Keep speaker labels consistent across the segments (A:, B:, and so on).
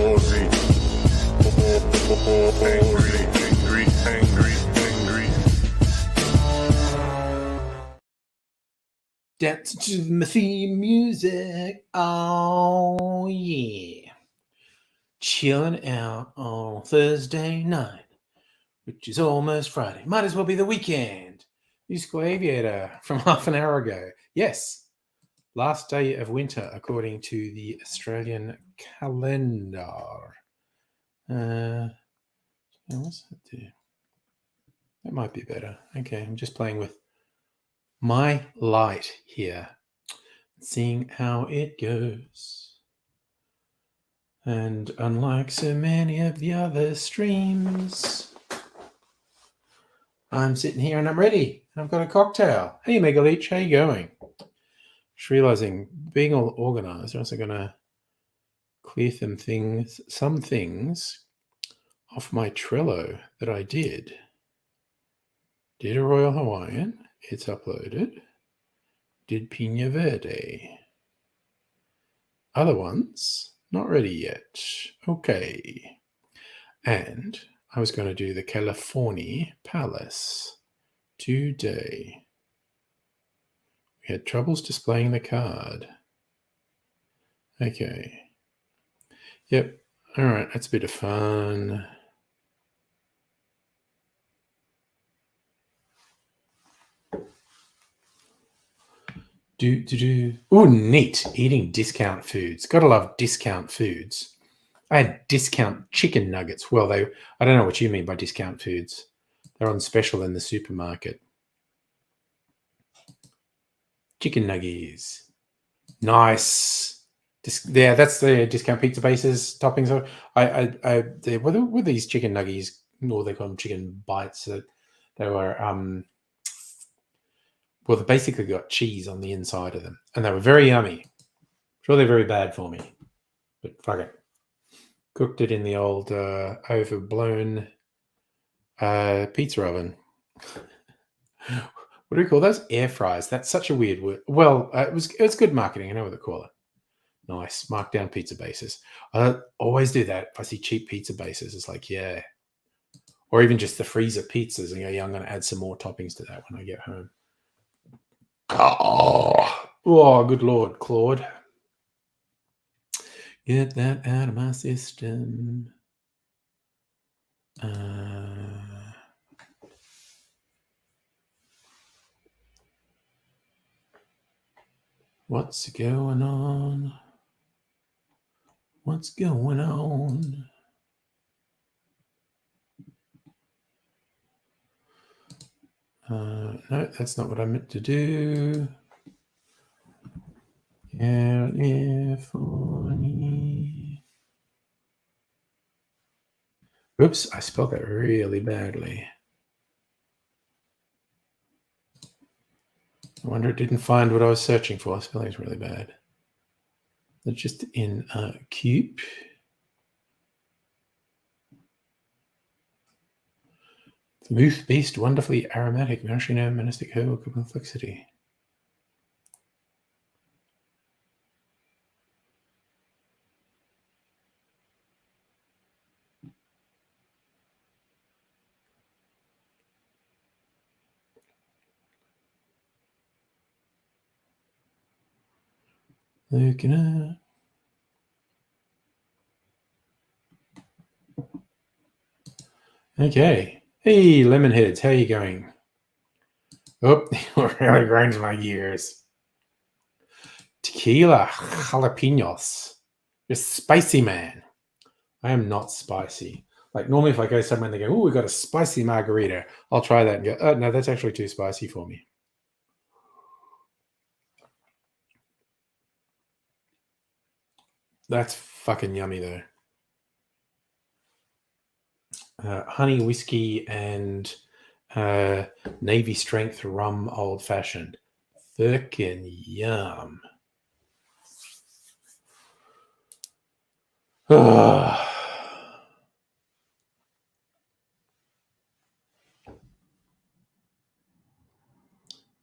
A: Aussie.
B: Dance to the theme music. Oh, yeah. Chilling out on Thursday night, which is almost Friday. Might as well be the weekend. Musical Aviator from half an hour ago. Yes, last day of winter according to the Australian calendar. What's that do? That might be better. Okay, I'm just playing with my light here, seeing how it goes. And unlike so many of the other streams, I'm sitting here and I'm ready. I've got a cocktail. Hey, Megaleech, how you going? Just realizing, being all organized, I'm also going to clear some things off my Trello that I did. Did a Royal Hawaiian. It's uploaded. Did Pina Verde. Other ones, not ready yet. Okay. And I was going to do the California Palace today. We had troubles displaying the card. Okay. Yep. All right. That's a bit of fun. Ooh, neat. Eating discount foods. Gotta love discount foods. I had discount chicken nuggets. Well, I don't know what you mean by discount foods. They're on special in the supermarket. Chicken nuggies. Nice. Yeah, that's the discount pizza bases toppings. What were these chicken nuggies? Or they call them chicken bites. They were well, they basically got cheese on the inside of them, and they were very yummy. Sure, they're very bad for me, but fuck it. Cooked it in the old overblown pizza oven. What do we call those? Air fries. That's such a weird word. Well, it was good marketing. I know what they call it. Nice. Markdown pizza bases. I always do that. If I see cheap pizza bases, it's like, yeah. Or even just the freezer pizzas and go, yeah, I'm going to add some more toppings to that when I get home. Oh, good Lord, Claude. Get that out of my system. What's going on? What's going on? No, that's not what I meant to do. California. Oops, I spelled that really badly. I wonder it didn't find what I was searching for. Spelling's really bad. It's just in cube. Smooth-based, wonderfully aromatic, nourishing monastic herbal complexity. Looking at. Okay. Hey, Lemonheads, how you going? Oh, you're really grinding my gears. Tequila jalapenos. You're spicy, man. I am not spicy. Like normally if I go somewhere and they go, oh, we got a spicy margarita, I'll try that and go, oh, no, that's actually too spicy for me. That's fucking yummy, though. Honey whiskey and Navy strength rum old fashioned. Fucking yum. Yum,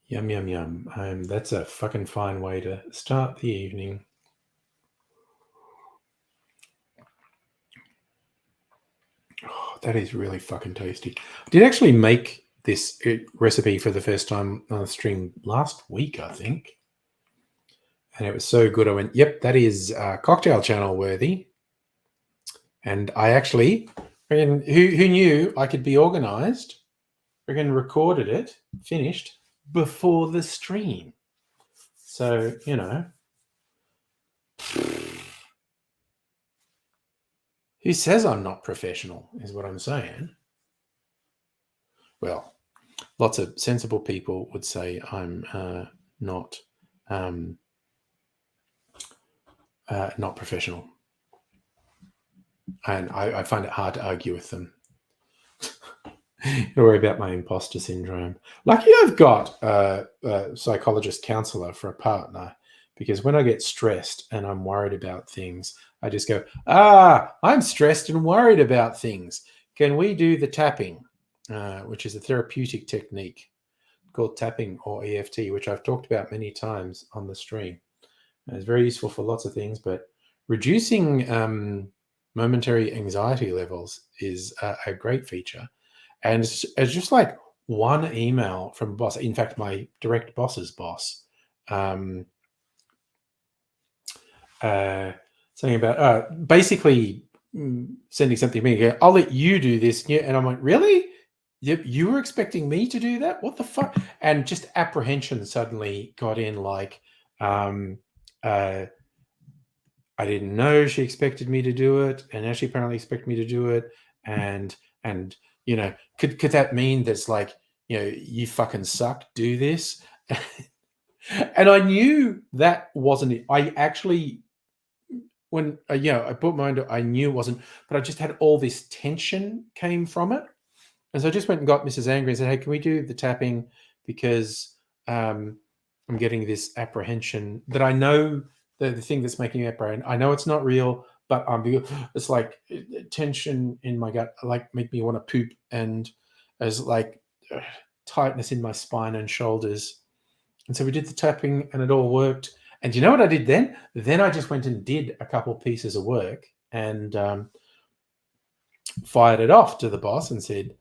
B: yum, yum. That's a fucking fine way to start the evening. Oh, that is really fucking tasty. I did actually make this recipe for the first time on the stream last week, I think. And it was so good. I went, yep, that is cocktail channel worthy. And I actually, who knew I could be organized? Freaking recorded it, finished before the stream. So, you know, who says I'm not professional is what I'm saying. Well, lots of sensible people would say I'm not professional. And I find it hard to argue with them. Don't worry about my imposter syndrome. Lucky I've got a psychologist counselor for a partner, because when I get stressed and I'm worried about things, I just go, I'm stressed and worried about things. Can we do the tapping, which is a therapeutic technique called tapping or EFT, which I've talked about many times on the stream. And it's very useful for lots of things, but reducing momentary anxiety levels is a great feature. And it's just like one email from a boss. In fact, my direct boss's boss, something about basically sending something to me. I'll let you do this. And I'm like, really? You were expecting me to do that? What the fuck? And just apprehension suddenly got in, like, I didn't know she expected me to do it, and now she apparently expected me to do it. And you know, could that mean that's like, you know, you fucking suck, do this? And I knew that wasn't it. I actually, when I put my mind, I knew it wasn't, but I just had all this tension came from it. And so I just went and got Mrs. Angry and said, hey, can we do the tapping? Because I'm getting this apprehension that I know the thing that's making me apprehensive. I know it's not real, but it's like tension in my gut, like make me want to poop, and as like tightness in my spine and shoulders. And so we did the tapping and it all worked. And you know what I did then? Then I just went and did a couple pieces of work and fired it off to the boss and said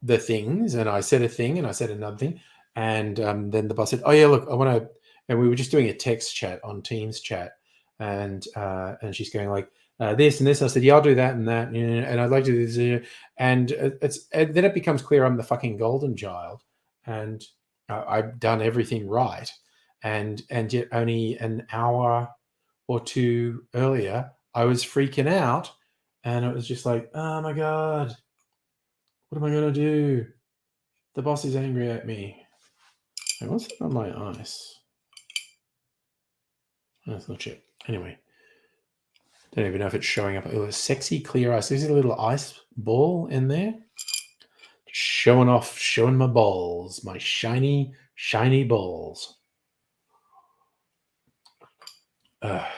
B: the things. And I said a thing and I said another thing. And then the boss said, oh, yeah, look, I want to. And we were just doing a text chat on Teams chat. And she's going like, this and this. I said, yeah, I'll do that and that. And I'd like to do this. And then it becomes clear I'm the fucking golden child. And I've done everything right. And yet only an hour or two earlier, I was freaking out. And it was just like, oh my God, what am I going to do? The boss is angry at me. Hey, what's that on my ice? That's not shit. Anyway, don't even know if it's showing up. It was sexy clear ice. There's a little ice ball in there. Showing off, showing my balls, my shiny, shiny balls. That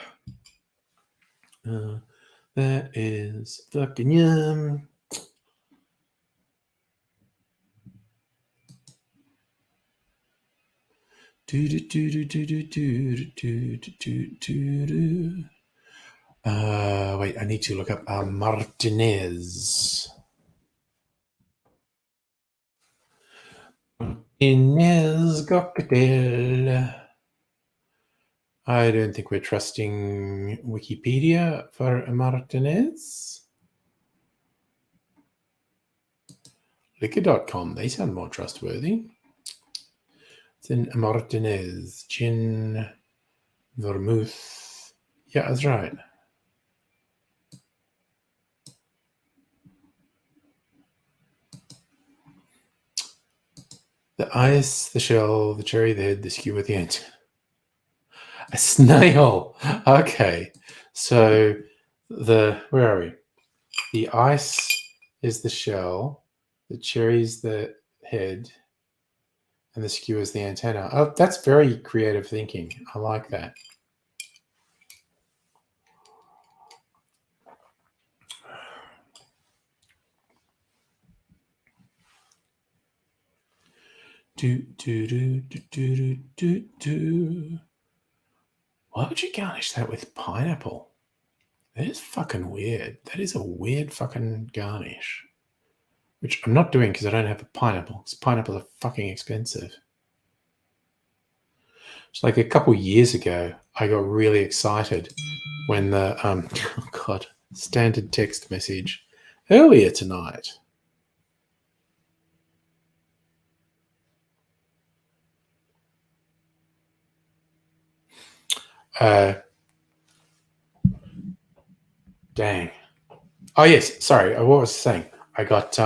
B: is fucking yum. Wait, I need to look up Martinez. Martinez cocktail. I don't think we're trusting Wikipedia for Martinez. Liquor.com, they sound more trustworthy. It's in Martinez, gin, vermouth. Yeah, that's right. The ice, the shell, the cherry, the head, the skewer, the end. A snail. Okay. So where are we? The ice is the shell, the cherry's the head, and the skewer is the antenna. Oh, that's very creative thinking. I like that. Why would you garnish that with pineapple? That is fucking weird. That is a weird fucking garnish. Which I'm not doing because I don't have a pineapple. Because pineapples are fucking expensive. It's like a couple years ago, I got really excited when the oh god, standard text message earlier tonight. Dang. Oh yes, sorry. What was I saying? I got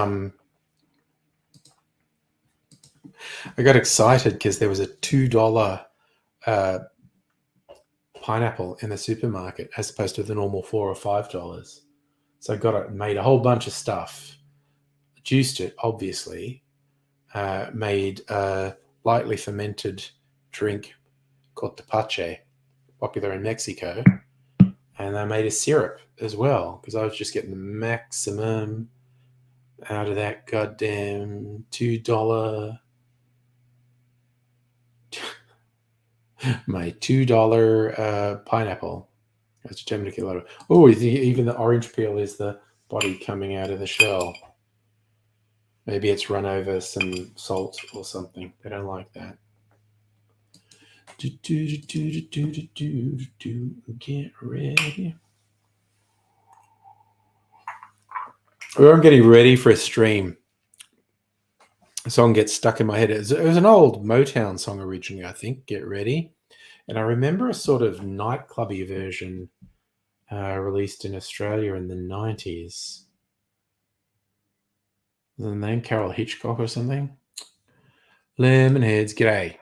B: excited because there was a $2 pineapple in the supermarket as opposed to the normal $4 or $5. So I got it, made a whole bunch of stuff, juiced it, obviously, made a lightly fermented drink called tepache, popular in Mexico, and I made a syrup as well because I was just getting the maximum out of that goddamn $2. My $2 pineapple. I was determined to get a lot of. Oh, even the orange peel is the body coming out of the shell. Maybe it's run over some salt or something. They don't like that. Get ready. I'm getting ready for a stream. A song gets stuck in my head. It was an old Motown song originally, I think. Get ready. And I remember a sort of nightclubby version released in Australia in the 90s. Was the name Carol Hitchcock or something? Lemonheads, g'day.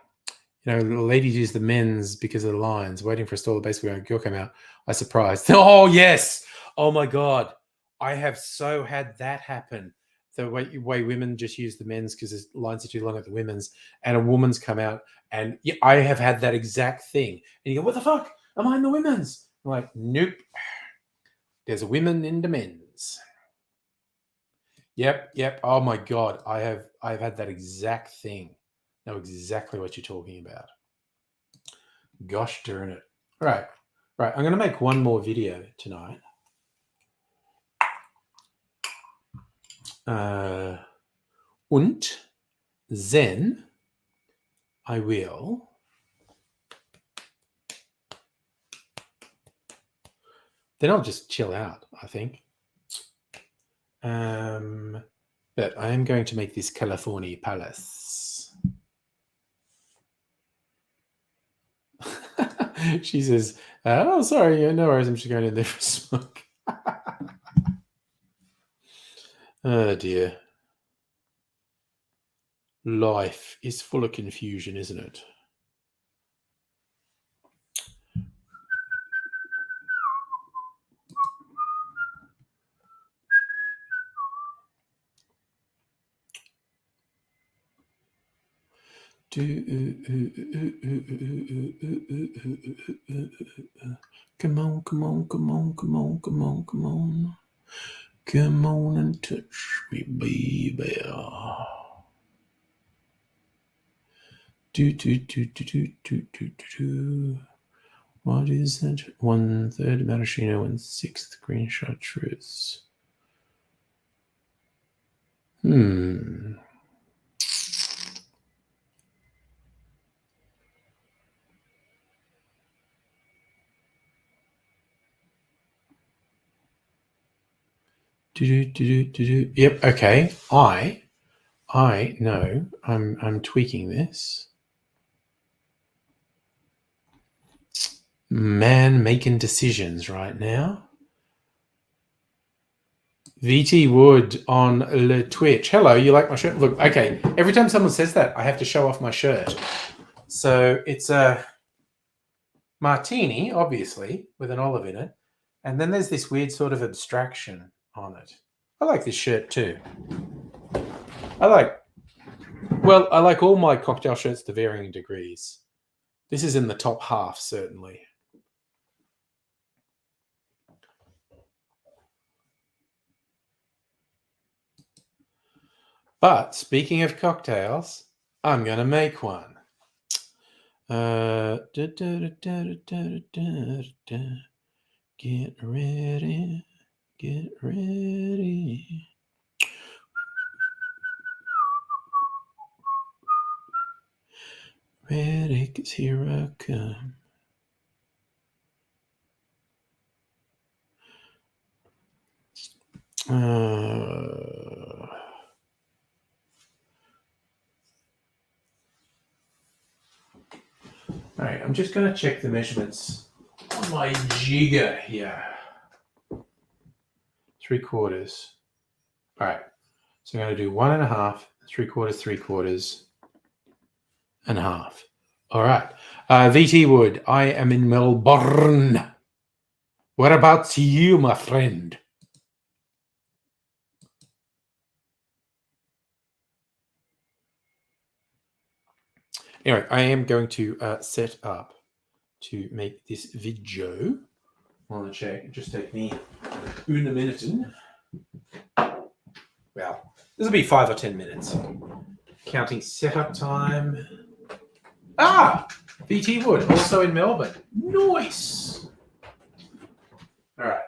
B: You know, the ladies use the men's because of the lines. Waiting for a stall, basically when a girl came out, I surprised. Oh yes! Oh my god, I have so had that happen. The way women just use the men's because the lines are too long at the women's, and a woman's come out, and yeah, I have had that exact thing. And you go, "What the fuck? Am I in the women's?" I'm like, "Nope. There's a women in the men's." Yep. Oh my god, I've had that exact thing. Know exactly what you're talking about. Gosh darn it. Right. I'm going to make one more video tonight. Und then I will then I'll just chill out, I think. But I am going to make this California Palace. She says, "Oh, sorry, no worries. I'm just going in there for a smoke." Oh dear. Life is full of confusion, isn't it? Come on. Come on and touch me, baby. What is that? 1/3 maraschino, 1/6 green chartreuse. Yep. Okay. I know. I'm tweaking this. Man making decisions right now. VT Wood on Le Twitch. Hello, you like my shirt? Look, okay. Every time someone says that, I have to show off my shirt. So it's a martini, obviously, with an olive in it. And then there's this weird sort of abstraction on it. I like this shirt too. I like all my cocktail shirts to varying degrees. This is in the top half, certainly. But speaking of cocktails, I'm going to make one. Get ready. Get ready. Ready, 'cause here I come. All right, I'm just going to check the measurements on my jigger here. 3/4. All right, so I'm going to do 1.5, 3/4, 3/4.5. All right, VT Wood, I am in Melbourne. Whereabouts you, my friend? Anyway, I am going to set up to make this video. On the check, it just take me una minute. Well, this will be 5 or 10 minutes. Counting setup time. VT Wood, also in Melbourne. Nice. All right.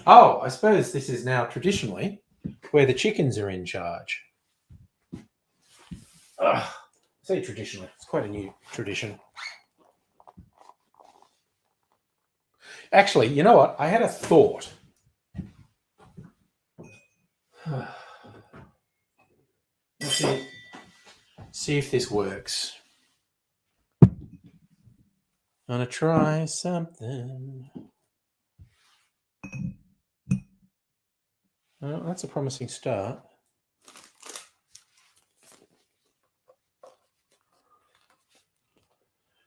B: Oh, I suppose this is now traditionally where the chickens are in charge. I say traditionally. It's quite a new tradition. Actually, you know what? I had a thought. Let's see if this works. I'm gonna try something. Oh, that's a promising start.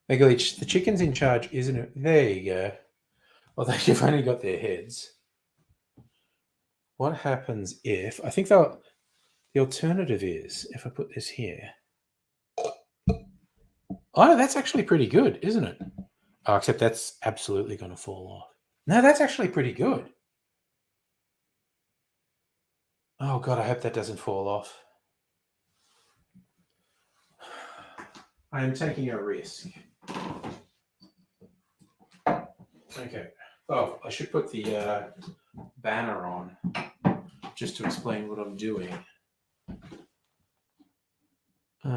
B: Megalich, the chicken's in charge, isn't it? There you go. Although you've only got their heads. What happens if... I think the alternative is if I put this here. Oh, that's actually pretty good, isn't it? Oh, except that's absolutely going to fall off. No, that's actually pretty good. Oh, God, I hope that doesn't fall off. I am taking a risk. Okay. Oh, I should put the banner on just to explain what I'm doing. All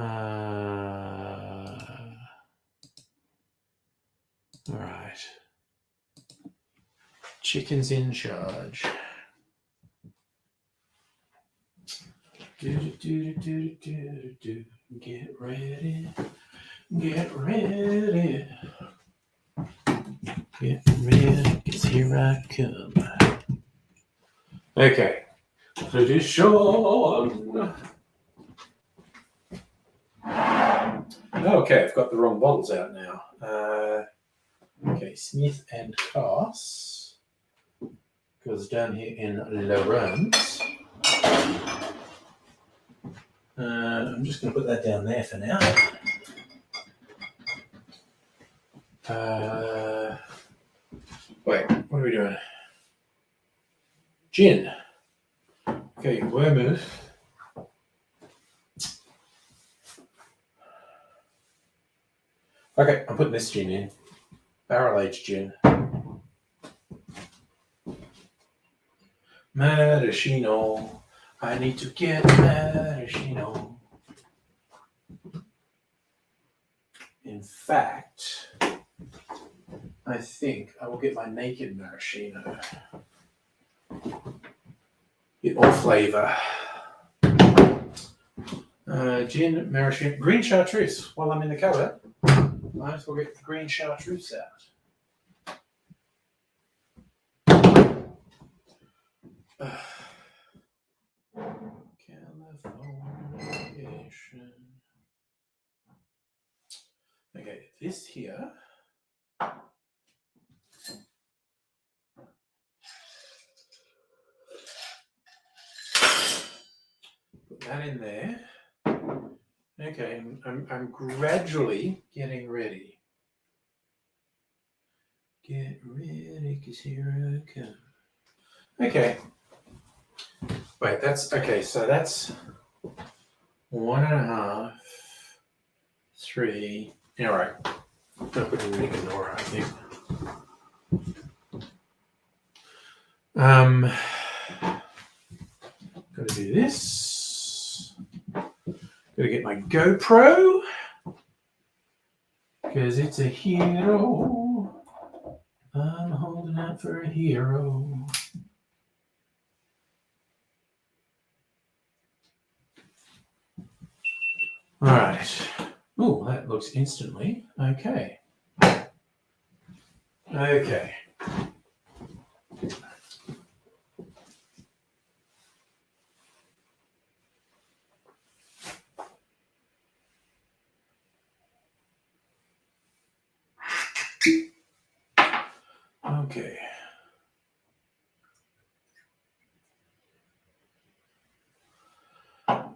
B: right. Chicken's in charge. Get ready. Get ready. Get ready, 'cause here I come. Okay. Tradition. Okay, I've got the wrong bottles out now. Okay, Smith and Cass goes down here in Lawrence. I'm just going to put that down there for now. Wait, what are we doing? Gin. Okay, Wormouth. Okay, I'm putting this gin in. Barrel-aged gin. Maraschino. I need to get maraschino. In fact, I think I will get my naked maraschino. Get more flavor. Gin, maraschino, green chartreuse. While I'm in the cupboard, might as well get the green chartreuse out. Californication. Okay, this here. Put that in there. Okay, I'm gradually getting ready. Get ready, 'cause here I come. Okay. Wait, that's okay. So that's 1.5, 3. All right. I'll put in Nick and Nora, I think. Got to do this. Got to get my GoPro because it's a hero. I'm holding out for a hero. All right. Oh, that looks instantly okay. Okay. Okay.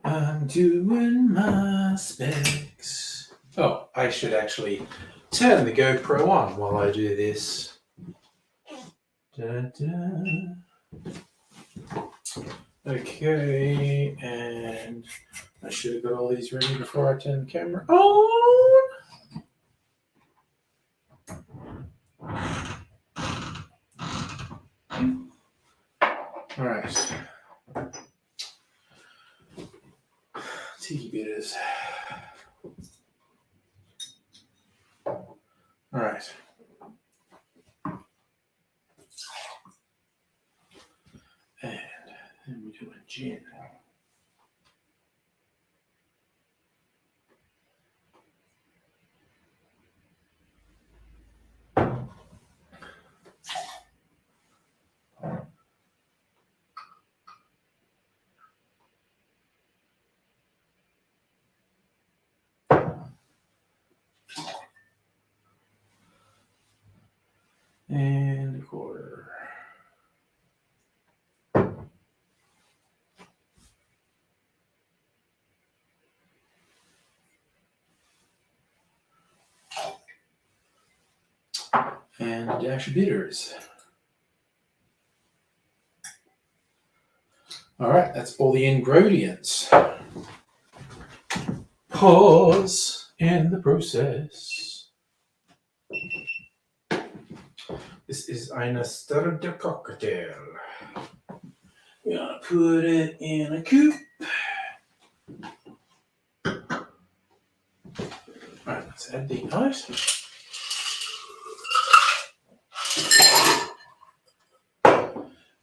B: I'm doing my specs. Oh, I should actually turn the GoPro on while I do this. Da-da. Okay, and I should have got all these ready before I turn the camera on. All right. Tiki bitters. All right. And then we do a gin. And a quarter. And a dash of bitters. All right, that's all the ingredients. Pause in the process. This is eine stirred cocktail. We're gonna put it in a coupe. All right, let's add the ice.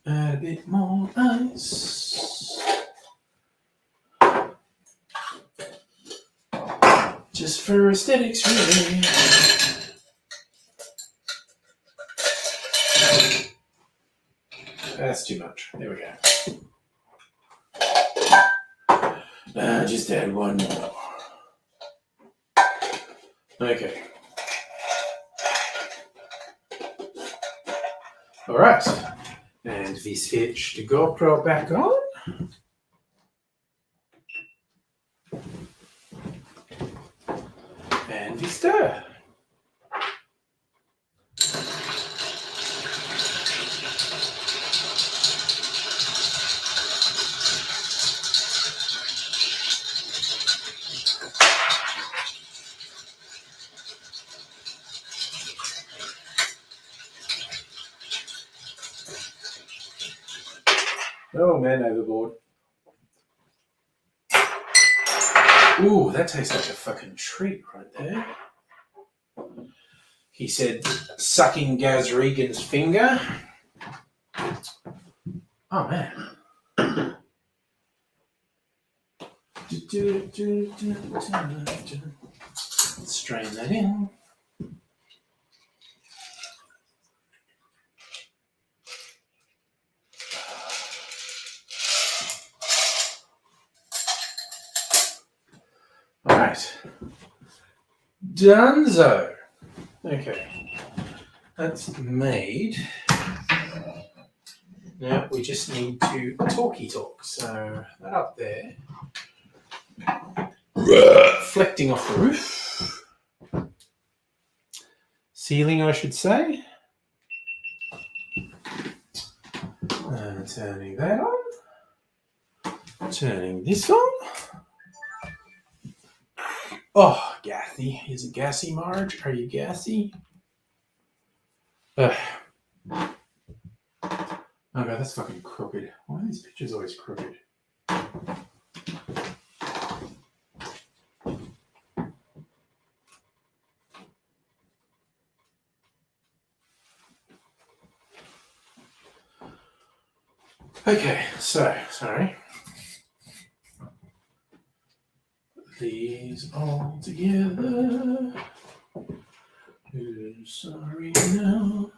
B: Add a bit more ice. Just for aesthetics, really. That's too much. There we go. Just add one more. Okay. All right. And we switch the GoPro back on. And we stir. Oh man, overboard. Ooh, that tastes like a fucking treat right there. He said, sucking Gaz Regan's finger. Oh man. Let's strain that in. All right. Donezo. Okay. That's made. Now we just need to talky talk. So that up there. Reflecting off the roof. Ceiling, I should say. Turning that on. Turning this on. Oh, gassy. Is it gassy, Marge? Are you gassy? Ugh. Oh god, that's fucking crooked. Why are these pictures always crooked? Okay, so, sorry. These all together. Who's sorry now?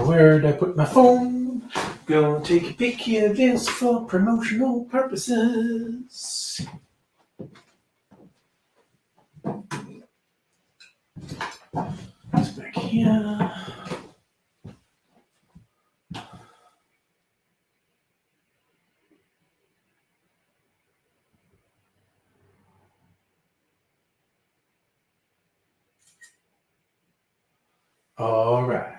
B: Where'd I put my phone? Gonna take a picture of this for promotional purposes. It's back here. All right.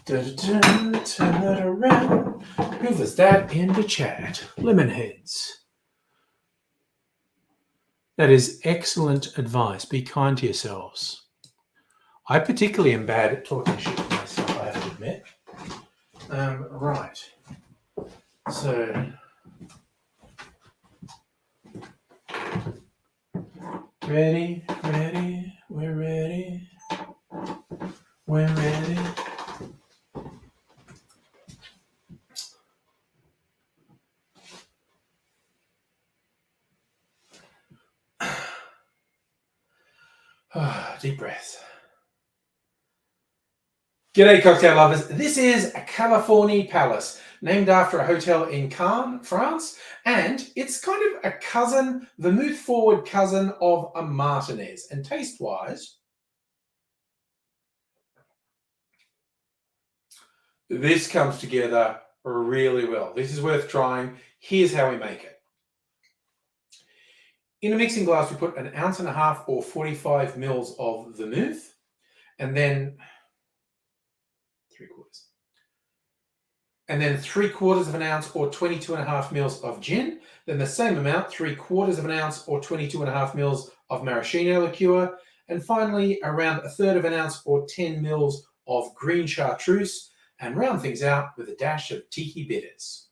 B: Turn that around. Who was that in the chat? Lemonheads. That is excellent advice. Be kind to yourselves. I particularly am bad at talking shit to myself, I have to admit. Right. So, ready, we're ready. We're ready. Deep breath. G'day, cocktail lovers. This is California Palace, named after a hotel in Cannes, France, and it's kind of a cousin, vermouth-forward cousin of a Martinez. And taste-wise, this comes together really well. This is worth trying. Here's how we make it. In a mixing glass, we put 1.5 ounces or 45 mils of vermouth, and then 3/4. And then 3/4 ounce or 22.5 mils of gin. Then the same amount, 3/4 ounce or 22.5 mils of maraschino liqueur. And finally, around 1/3 ounce or 10 mils of green chartreuse. And round things out with a dash of tiki bitters.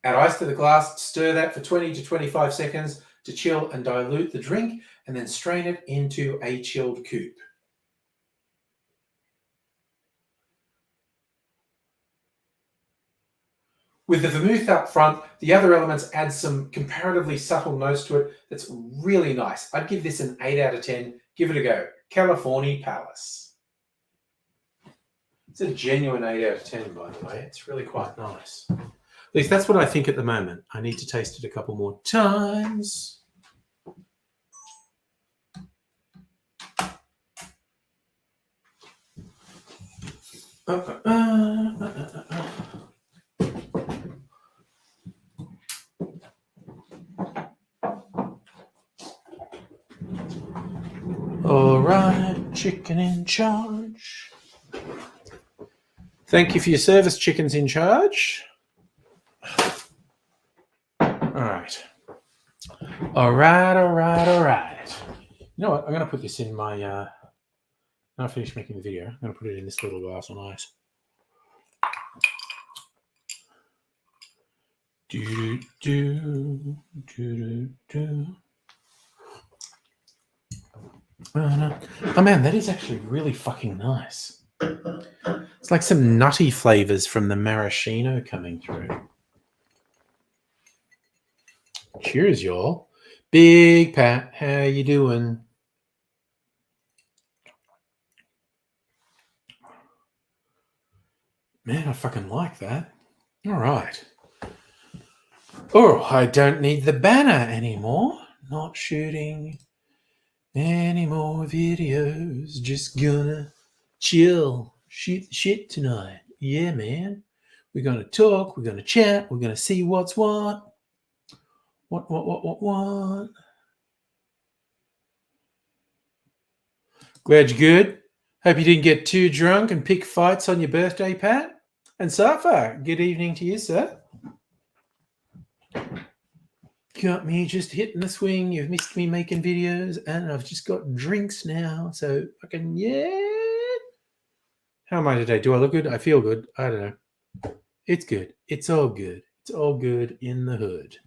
B: Add ice to the glass, stir that for 20 to 25 seconds to chill and dilute the drink, and then strain it into a chilled coupe. With the vermouth up front, the other elements add some comparatively subtle notes to it that's really nice. I'd give this an 8 out of 10. Give it a go. California Palace. It's a genuine 8 out of 10, by the way. It's really quite nice. At least that's what I think at the moment. I need to taste it a couple more times. All right, chicken in charge. Thank you for your service, chickens in charge. All right. You know what? I'm going to put this in my... when I finish making the video, I'm going to put it in this little glass on ice. Oh man, that is actually really fucking nice. It's like some nutty flavors from the maraschino coming through. Cheers, y'all. Big Pat, how you doing? Man, I fucking like that. All right. Oh, I don't need the banner anymore. Not shooting any more videos. Just gonna chill, shoot the shit tonight. Yeah, man. We're gonna talk. We're gonna chat. We're gonna see what's what. What? Glad you're good. Hope you didn't get too drunk and pick fights on your birthday, Pat. And Safa, good evening to you, sir. Got me just hitting the swing. You've missed me making videos, and I've just got drinks now. So fucking yeah. How am I today? Do I look good? I feel good. I don't know. It's good. It's all good. It's all good in the hood.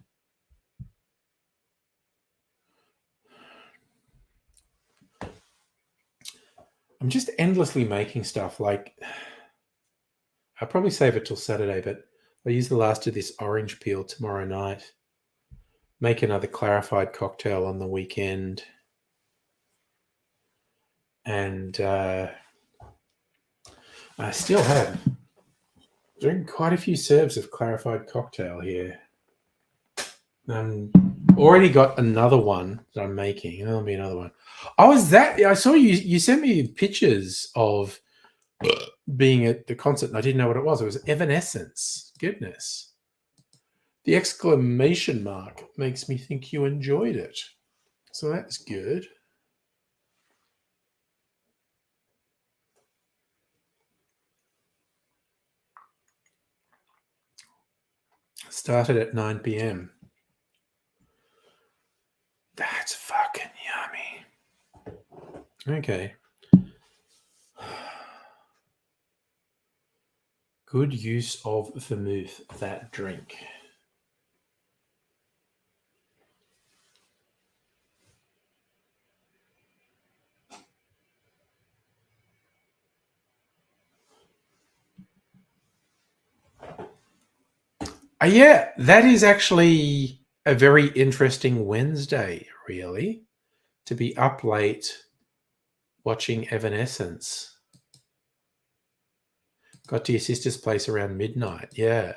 B: I'm just endlessly making stuff. Like, I'll probably save it till Saturday, but I'll use the last of this orange peel tomorrow night. Make another clarified cocktail on the weekend. And I still have drinking quite a few serves of clarified cocktail here. Already got another one that I'm making. There'll be another one. I saw you sent me pictures of being at the concert, and I didn't know what it was. It was Evanescence. Goodness. The exclamation mark makes me think you enjoyed it. So that's good. Started at 9 p.m. That's fucking yummy. Okay. Good use of vermouth, that drink. Yeah, that is actually a very interesting Wednesday, really, to be up late watching Evanescence. Got to your sister's place around midnight. Yeah.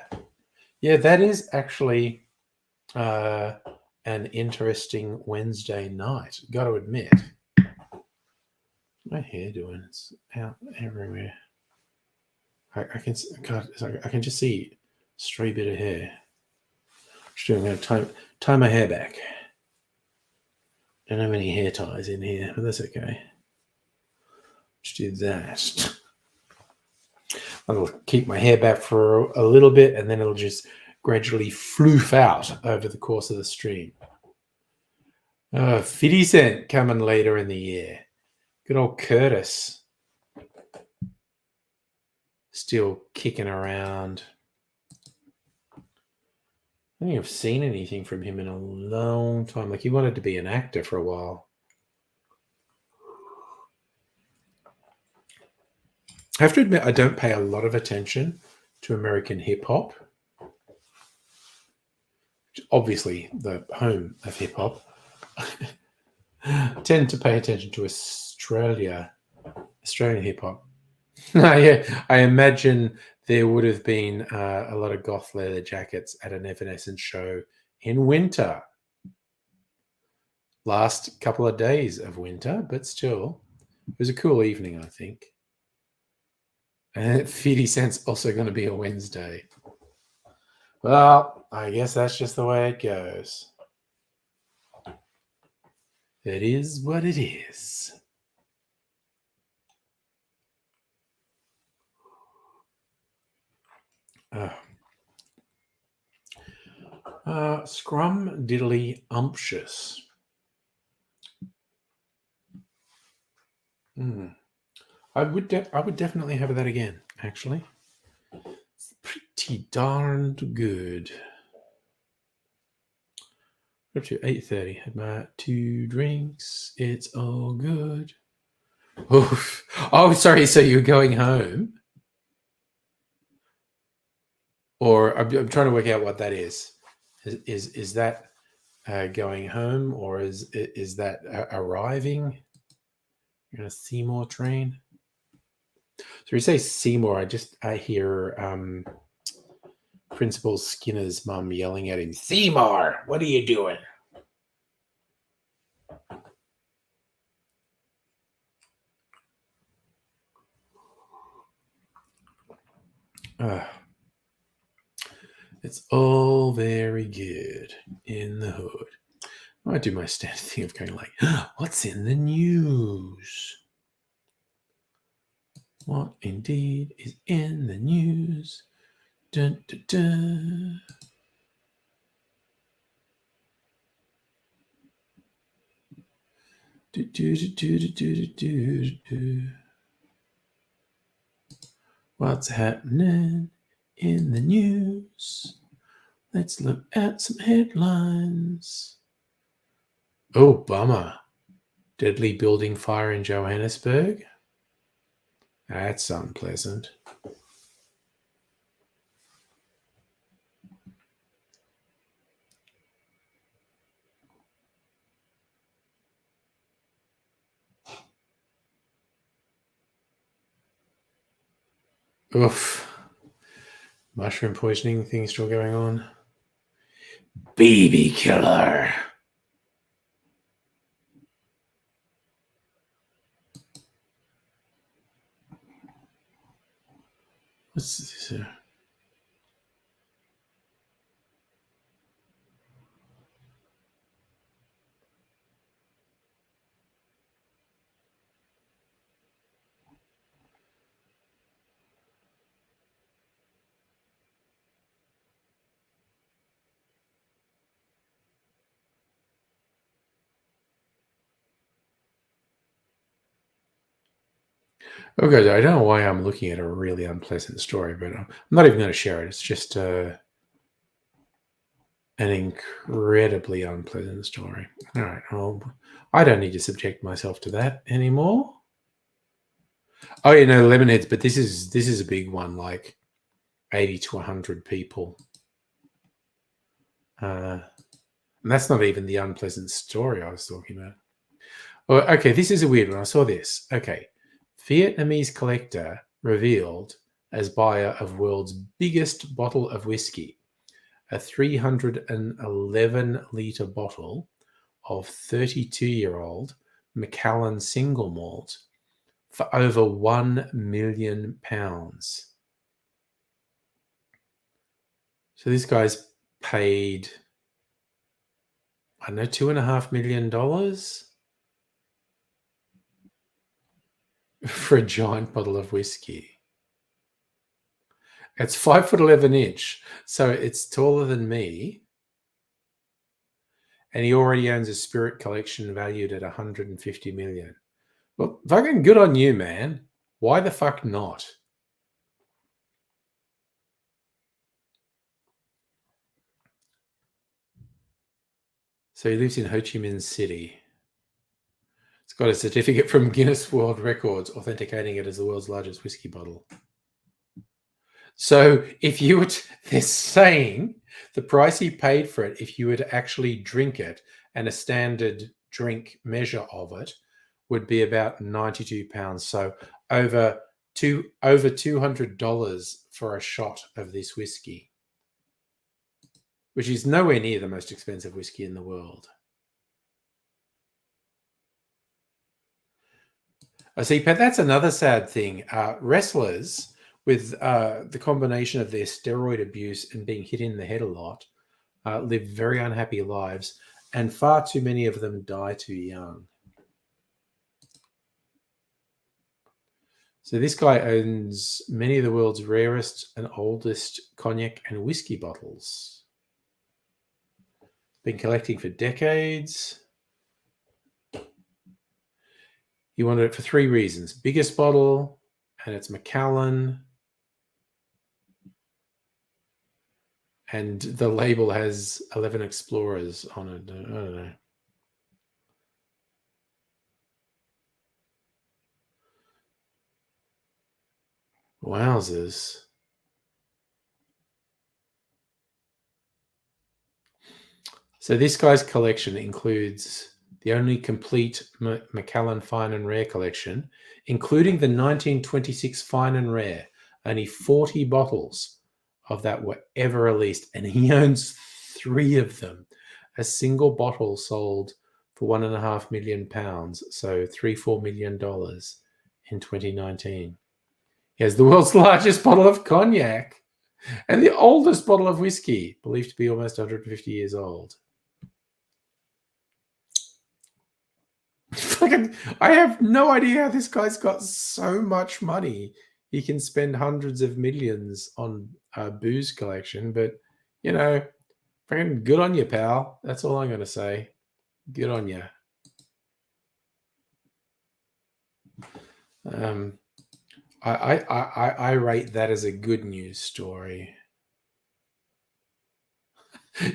B: Yeah, that is actually an interesting Wednesday night. Got to admit. What's my hair doing? It's out everywhere. I can just see a stray bit of hair. I'm going to tie my hair back. Don't have any hair ties in here, but that's okay. Just do that. I'll keep my hair back for a little bit, and then it'll just gradually floof out over the course of the stream. 50 Cent coming later in the year. Good old Curtis. Still kicking around. I don't think I've seen anything from him in a long time. Like, he wanted to be an actor for a while. I have to admit, I don't pay a lot of attention to American hip hop. Obviously, the home of hip hop. Tend to pay attention to Australian hip hop. Yeah, I imagine there would have been a lot of goth leather jackets at an Evanescence show in winter. Last couple of days of winter, but still, it was a cool evening, I think. And 50 Cent's also going to be a Wednesday. Well, I guess that's just the way it goes. It is what it is. Scrum diddly umptious. I would definitely have that again, actually. It's pretty darned good. Up to 8:30. Had my 2 drinks. It's all good. Oof. Oh, sorry. So you're going home? Or I'm trying to work out what that is. Is that going home, or is that arriving? You're on a Seymour train. So you say Seymour, I hear Principal Skinner's mum yelling at him, "Seymour, what are you doing?" It's all very good in the hood. I might do my standard thing of going like, "What's in the news?" What indeed is in the news? Dun, dun, dun. Do, do, do, do, do, do, do. What's happening in the news? Let's look at some headlines. Oh, bummer. Deadly building fire in Johannesburg. That's unpleasant. Oof. Mushroom poisoning thing still going on. Baby killer. What's this? Okay, I don't know why I'm looking at a really unpleasant story, but I'm not even going to share it. It's just an incredibly unpleasant story. All right, well, I don't need to subject myself to that anymore. Oh, you know, Lemonheads, but this is a big one, like 80 to 100 people. And that's not even the unpleasant story I was talking about. Well, okay, this is a weird one. I saw this. Okay. Vietnamese collector revealed as buyer of world's biggest bottle of whiskey, a 311-litre bottle of 32-year-old Macallan single malt for over £1 million. So this guy's paid, I don't know, $2.5 million for a giant bottle of whiskey. It's 5'11", so it's taller than me. And he already owns a spirit collection valued at 150 million. Well, fucking good on you, man. Why the fuck not? So he lives in Ho Chi Minh City. It's got a certificate from Guinness World Records authenticating it as the world's largest whiskey bottle. So if you were they're saying the price he paid for it, if you were to actually drink it, and a standard drink measure of it would be about £92. So over $200 for a shot of this whiskey, which is nowhere near the most expensive whiskey in the world. I see, Pat, that's another sad thing. Wrestlers, with the combination of their steroid abuse and being hit in the head a lot, live very unhappy lives, and far too many of them die too young. So this guy owns many of the world's rarest and oldest cognac and whiskey bottles. Been collecting for decades. He wanted it for 3 reasons. Biggest bottle, and it's Macallan. And the label has 11 explorers on it. I don't know. Wowzers. So this guy's collection includes the only complete Macallan Fine and Rare collection, including the 1926 Fine and Rare. Only 40 bottles of that were ever released, and he owns 3 of them. A single bottle sold for £1.5 million, so $3-4 million in 2019. He has the world's largest bottle of cognac and the oldest bottle of whiskey, believed to be almost 150 years old. Fucking, I have no idea how this guy's got so much money. He can spend hundreds of millions on booze collection, but you know, fucking good on you, pal. That's all I'm gonna say. Good on you. Um, I rate that as a good news story.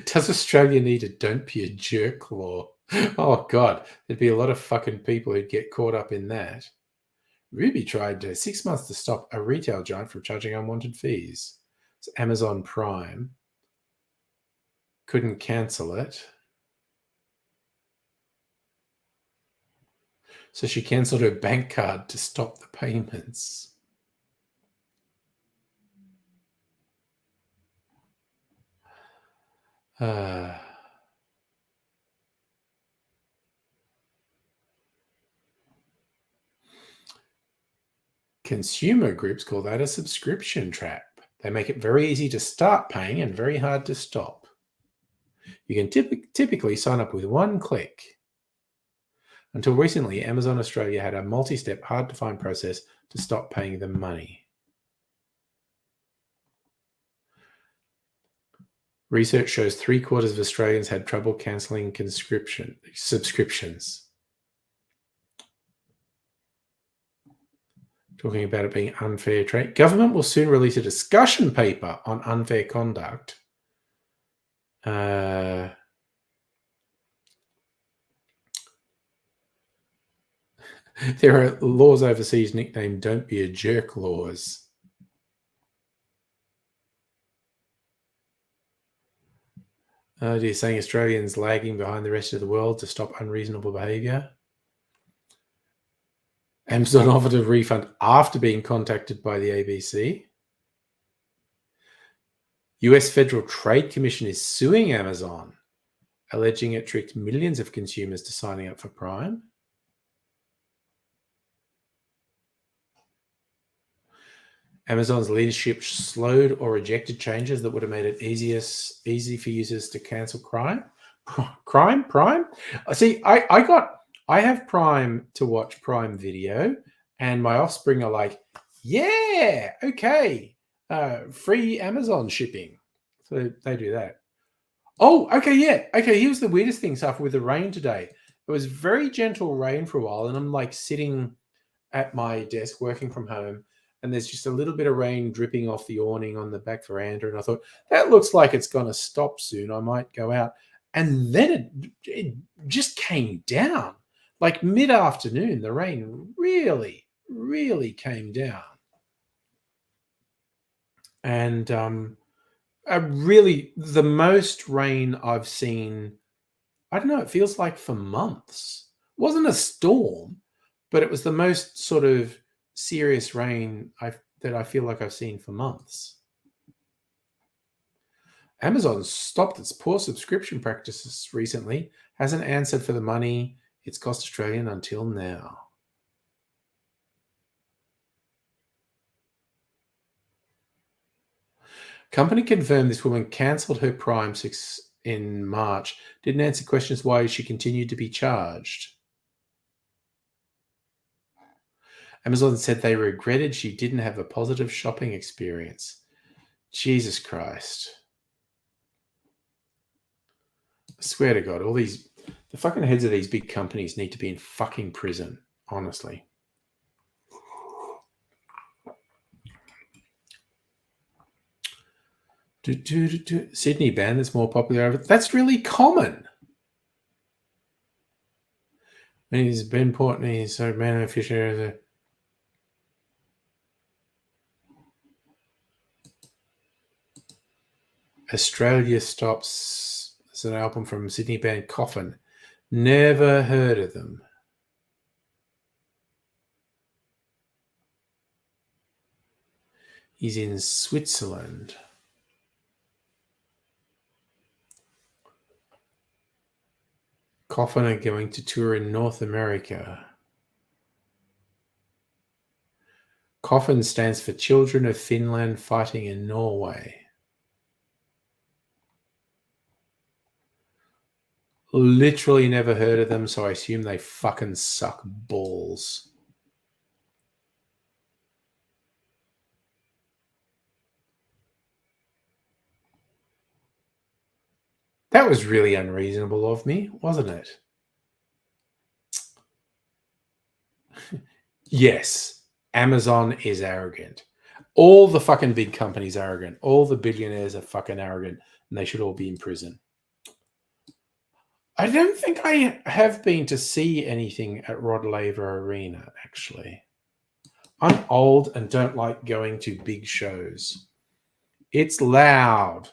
B: Does Australia need a don't be a jerk law? Oh God, there'd be a lot of fucking people who'd get caught up in that. Ruby tried 6 months to stop a retail giant from charging unwanted fees. So Amazon Prime couldn't cancel it. So she cancelled her bank card to stop the payments. Consumer groups call that a subscription trap. They make it very easy to start paying and very hard to stop. You can typically sign up with one click. Until recently, Amazon Australia had a multi-step, hard-to-find process to stop paying them money. Research shows 3/4 of Australians had trouble cancelling subscriptions. Talking about it being unfair trade. Government will soon release a discussion paper on unfair conduct. There are laws overseas nicknamed "Don't Be a Jerk" laws. You're saying Australians lagging behind the rest of the world to stop unreasonable behaviour? Amazon offered a refund after being contacted by the ABC. US Federal Trade Commission is suing Amazon, alleging it tricked millions of consumers to signing up for Prime. Amazon's leadership slowed or rejected changes that would have made it easy for users to cancel Prime. See, I have Prime to watch Prime Video, and my offspring are like, yeah, okay, free Amazon shipping. So they do that. Oh, okay, yeah. Okay, here's the weirdest thing stuff with the rain today. It was very gentle rain for a while, and I'm like sitting at my desk working from home, and there's just a little bit of rain dripping off the awning on the back veranda. And I thought, that looks like it's going to stop soon. I might go out. And then it just came down. Like mid-afternoon, the rain really, really came down. And really, the most rain I've seen, I don't know, it feels like for months. It wasn't a storm, but it was the most sort of serious rain that I feel like I've seen for months. Amazon stopped its poor subscription practices recently, hasn't answered for the money it's cost Australian until now. Company confirmed this woman cancelled her Prime 6 in March, didn't answer questions why she continued to be charged. Amazon said they regretted she didn't have a positive shopping experience. Jesus Christ. I swear to God, the fucking heads of these big companies need to be in fucking prison, honestly. Sydney band that's more popular. That's really common. And he's Ben Portney, he's so man Fisher. Australia Stops. It's an album from Sydney band Coffin. Never heard of them. He's in Switzerland. Coffin are going to tour in North America. Coffin stands for Children of Finland Fighting in Norway. Literally never heard of them, so I assume they fucking suck balls. That was really unreasonable of me, wasn't it? Yes, Amazon is arrogant. All the fucking big companies are arrogant. All the billionaires are fucking arrogant, and they should all be in prison. I don't think I have been to see anything at Rod Laver Arena, actually. I'm old and don't like going to big shows. It's loud.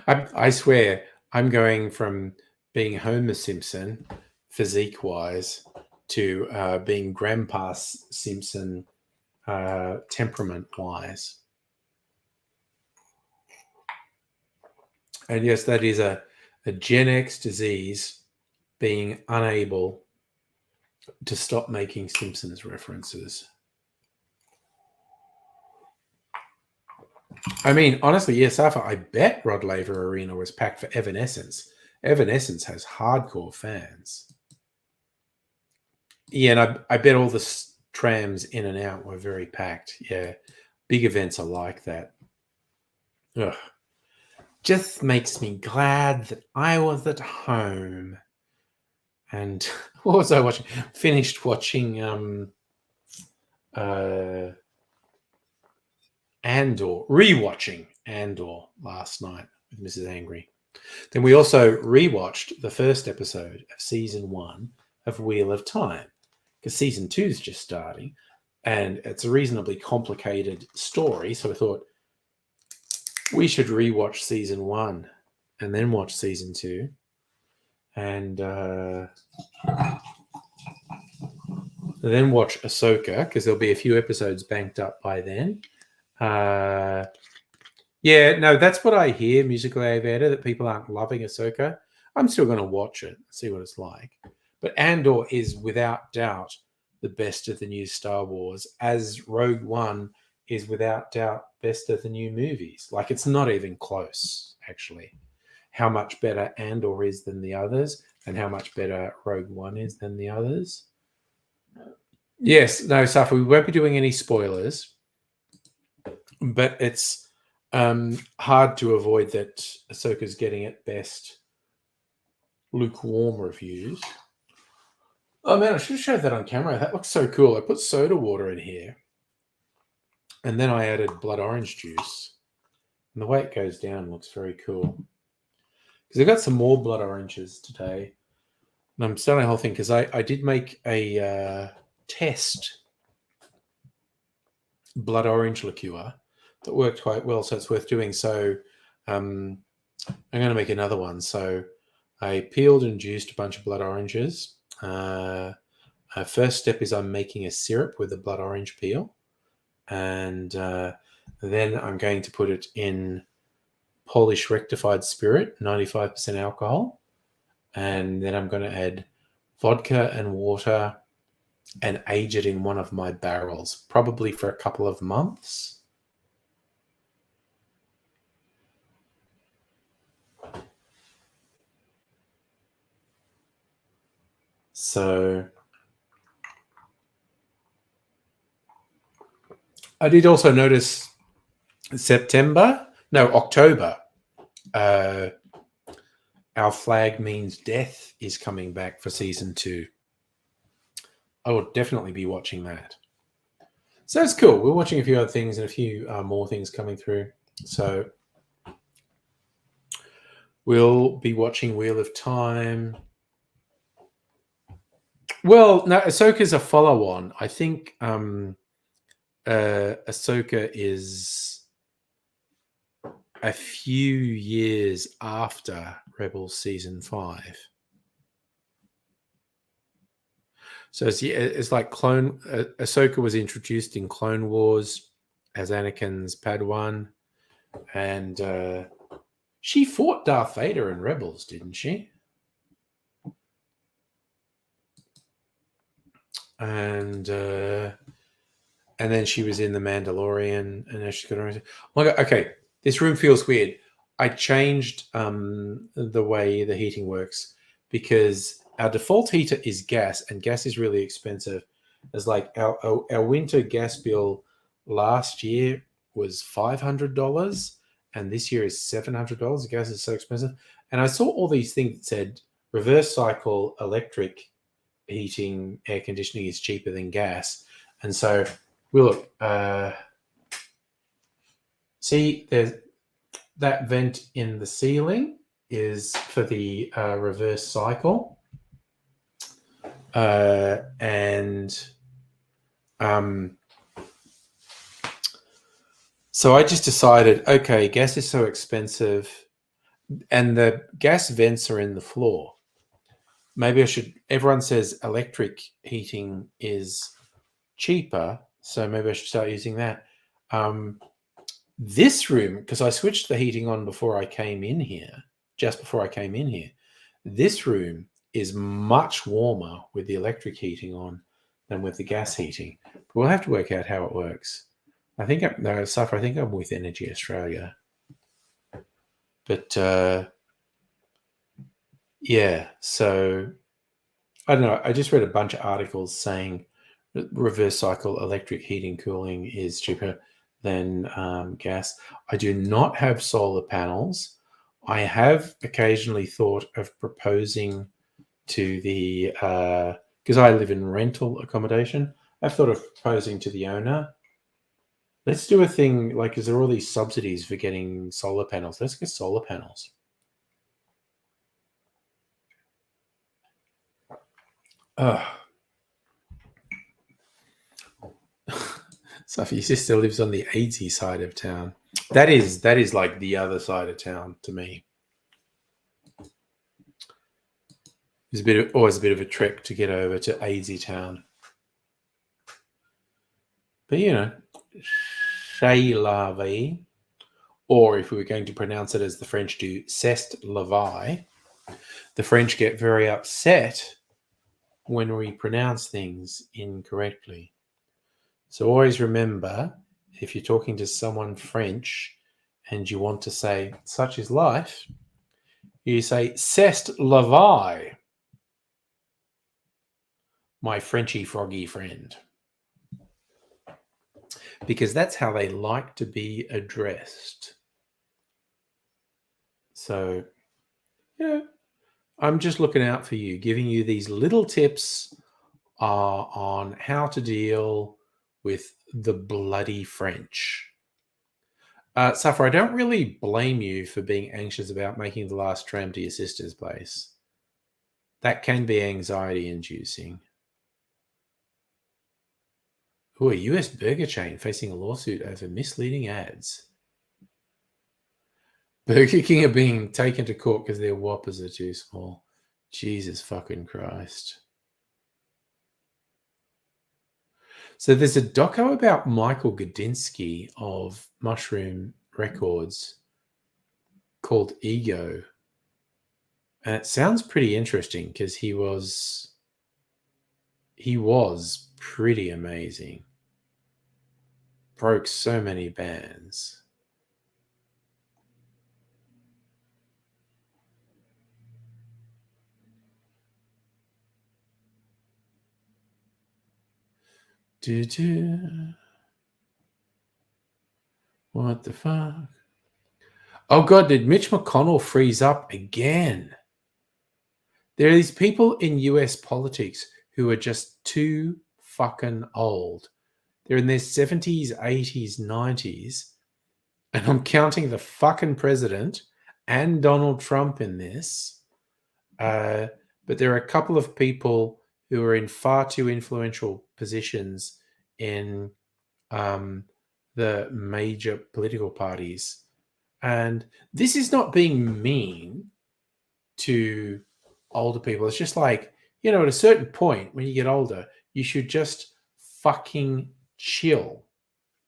B: I swear, I'm going from being Homer Simpson, physique wise, to being Grandpa Simpson, temperament wise. And yes, that is a Gen X disease, being unable to stop making Simpsons references. I mean, honestly, yes, Alpha, I bet Rod Laver Arena was packed for Evanescence. Evanescence has hardcore fans. Yeah, and I bet all the trams in and out were very packed. Yeah, big events are like that. Ugh. Just makes me glad that I was at home. And what was I watching? Finished watching Andor, rewatching Andor last night with Mrs. Angry. Then we also rewatched the first episode of season 1 of Wheel of Time, because season 2 is just starting, and it's a reasonably complicated story. So I thought we should rewatch season 1 and then watch season 2, and then watch Ahsoka, because there'll be a few episodes banked up by then. Yeah, no, that's what I hear, Musical Aviator, that people aren't loving Ahsoka. I'm still going to watch it, see what it's like. But Andor is without doubt the best of the new Star Wars, as Rogue One is without doubt best of the new movies. Like, it's not even close, actually, how much better Andor is than the others and how much better Rogue One is than the others. Yes, no, Safa, we won't be doing any spoilers, but it's hard to avoid that Ahsoka's getting at best lukewarm reviews. Oh man, I should have showed that on camera. That looks so cool. I put soda water in here, and then I added blood orange juice, and the way it goes down looks very cool. Because I got some more blood oranges today, and I'm starting the whole thing because I did make a test blood orange liqueur that worked quite well, so it's worth doing. So I'm going to make another one. So I peeled and juiced a bunch of blood oranges. First step is I'm making a syrup with the blood orange peel, and then I'm going to put it in Polish rectified spirit, 95% alcohol, and then I'm going to add vodka and water and age it in one of my barrels, probably for a couple of months. So I did also notice October, Our Flag Means Death is coming back for season 2. I will definitely be watching that. So it's cool. We're watching a few other things and a few more things coming through. So we'll be watching Wheel of Time. Well, no, Ahsoka's a follow-on. I think Ahsoka is a few years after Rebels season 5. So it's like Ahsoka was introduced in Clone Wars as Anakin's Padawan, and she fought Darth Vader in Rebels, didn't she? and then she was in The Mandalorian, and now she's got her own. Oh my God, okay, this room feels weird. I changed the way the heating works because our default heater is gas, and gas is really expensive. It's like our winter gas bill last year was $500, and this year is $700. Gas is so expensive, and I saw all these things that said reverse cycle electric heating, air conditioning is cheaper than gas, and so we look. See, there's that vent in the ceiling is for the reverse cycle, and so I just decided, okay, gas is so expensive, and the gas vents are in the floor. Maybe I should. Everyone says electric heating is cheaper, so maybe I should start using that. This room, because I switched the heating on before I came in here, just before I came in here, this room is much warmer with the electric heating on than with the gas heating. But we'll have to work out how it works. I think I'm with Energy Australia. But yeah, so I don't know. I just read a bunch of articles saying reverse cycle electric heating cooling is cheaper than gas. I do not have solar panels. I have occasionally thought of proposing to the because I live in rental accommodation. I've thought of proposing to the owner. Let's do a thing like, because there are all these subsidies for getting solar panels. Let's get solar panels. Sophie, your sister lives on the AZ side of town. That is like the other side of town to me. It's always a bit of a trek to get over to AZ town. But you know, Chez la vie, or if we were going to pronounce it as the French do, c'est la vie. The French get very upset when we pronounce things incorrectly. So always remember, if you're talking to someone French and you want to say, such is life, you say, c'est la vie, my Frenchy froggy friend. Because that's how they like to be addressed. So, yeah, I'm just looking out for you, giving you these little tips on how to deal with the bloody French. Safra, I don't really blame you for being anxious about making the last tram to your sister's place. That can be anxiety inducing. Ooh, a US burger chain facing a lawsuit over misleading ads. Burger King are being taken to court because their Whoppers are too small. Jesus fucking Christ. So there's a doco about Michael Gudinski of Mushroom Records called Ego. And it sounds pretty interesting because he was pretty amazing. Broke so many bands. What the fuck? Oh God, did Mitch McConnell freeze up again? There are these people in US politics who are just too fucking old. They're in their 70s, 80s, 90s. And I'm counting the fucking president and Donald Trump in this. But there are a couple of people who are in far too influential positions in the major political parties. And this is not being mean to older people. It's just like, at a certain point when you get older, you should just fucking chill.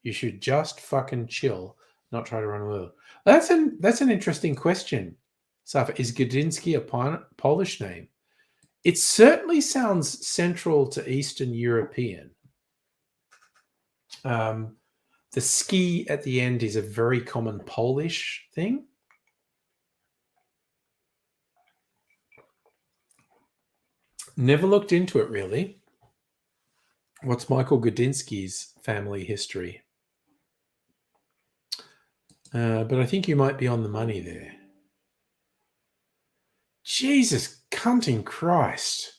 B: You should just fucking chill, not try to run away. That's an interesting question. Safa, is Gudinski a Polish name? It certainly sounds Central to Eastern European. The ski at the end is a very common Polish thing. Never looked into it really. What's Michael Gudinski's family history? But I think you might be on the money there. Jesus cunting Christ.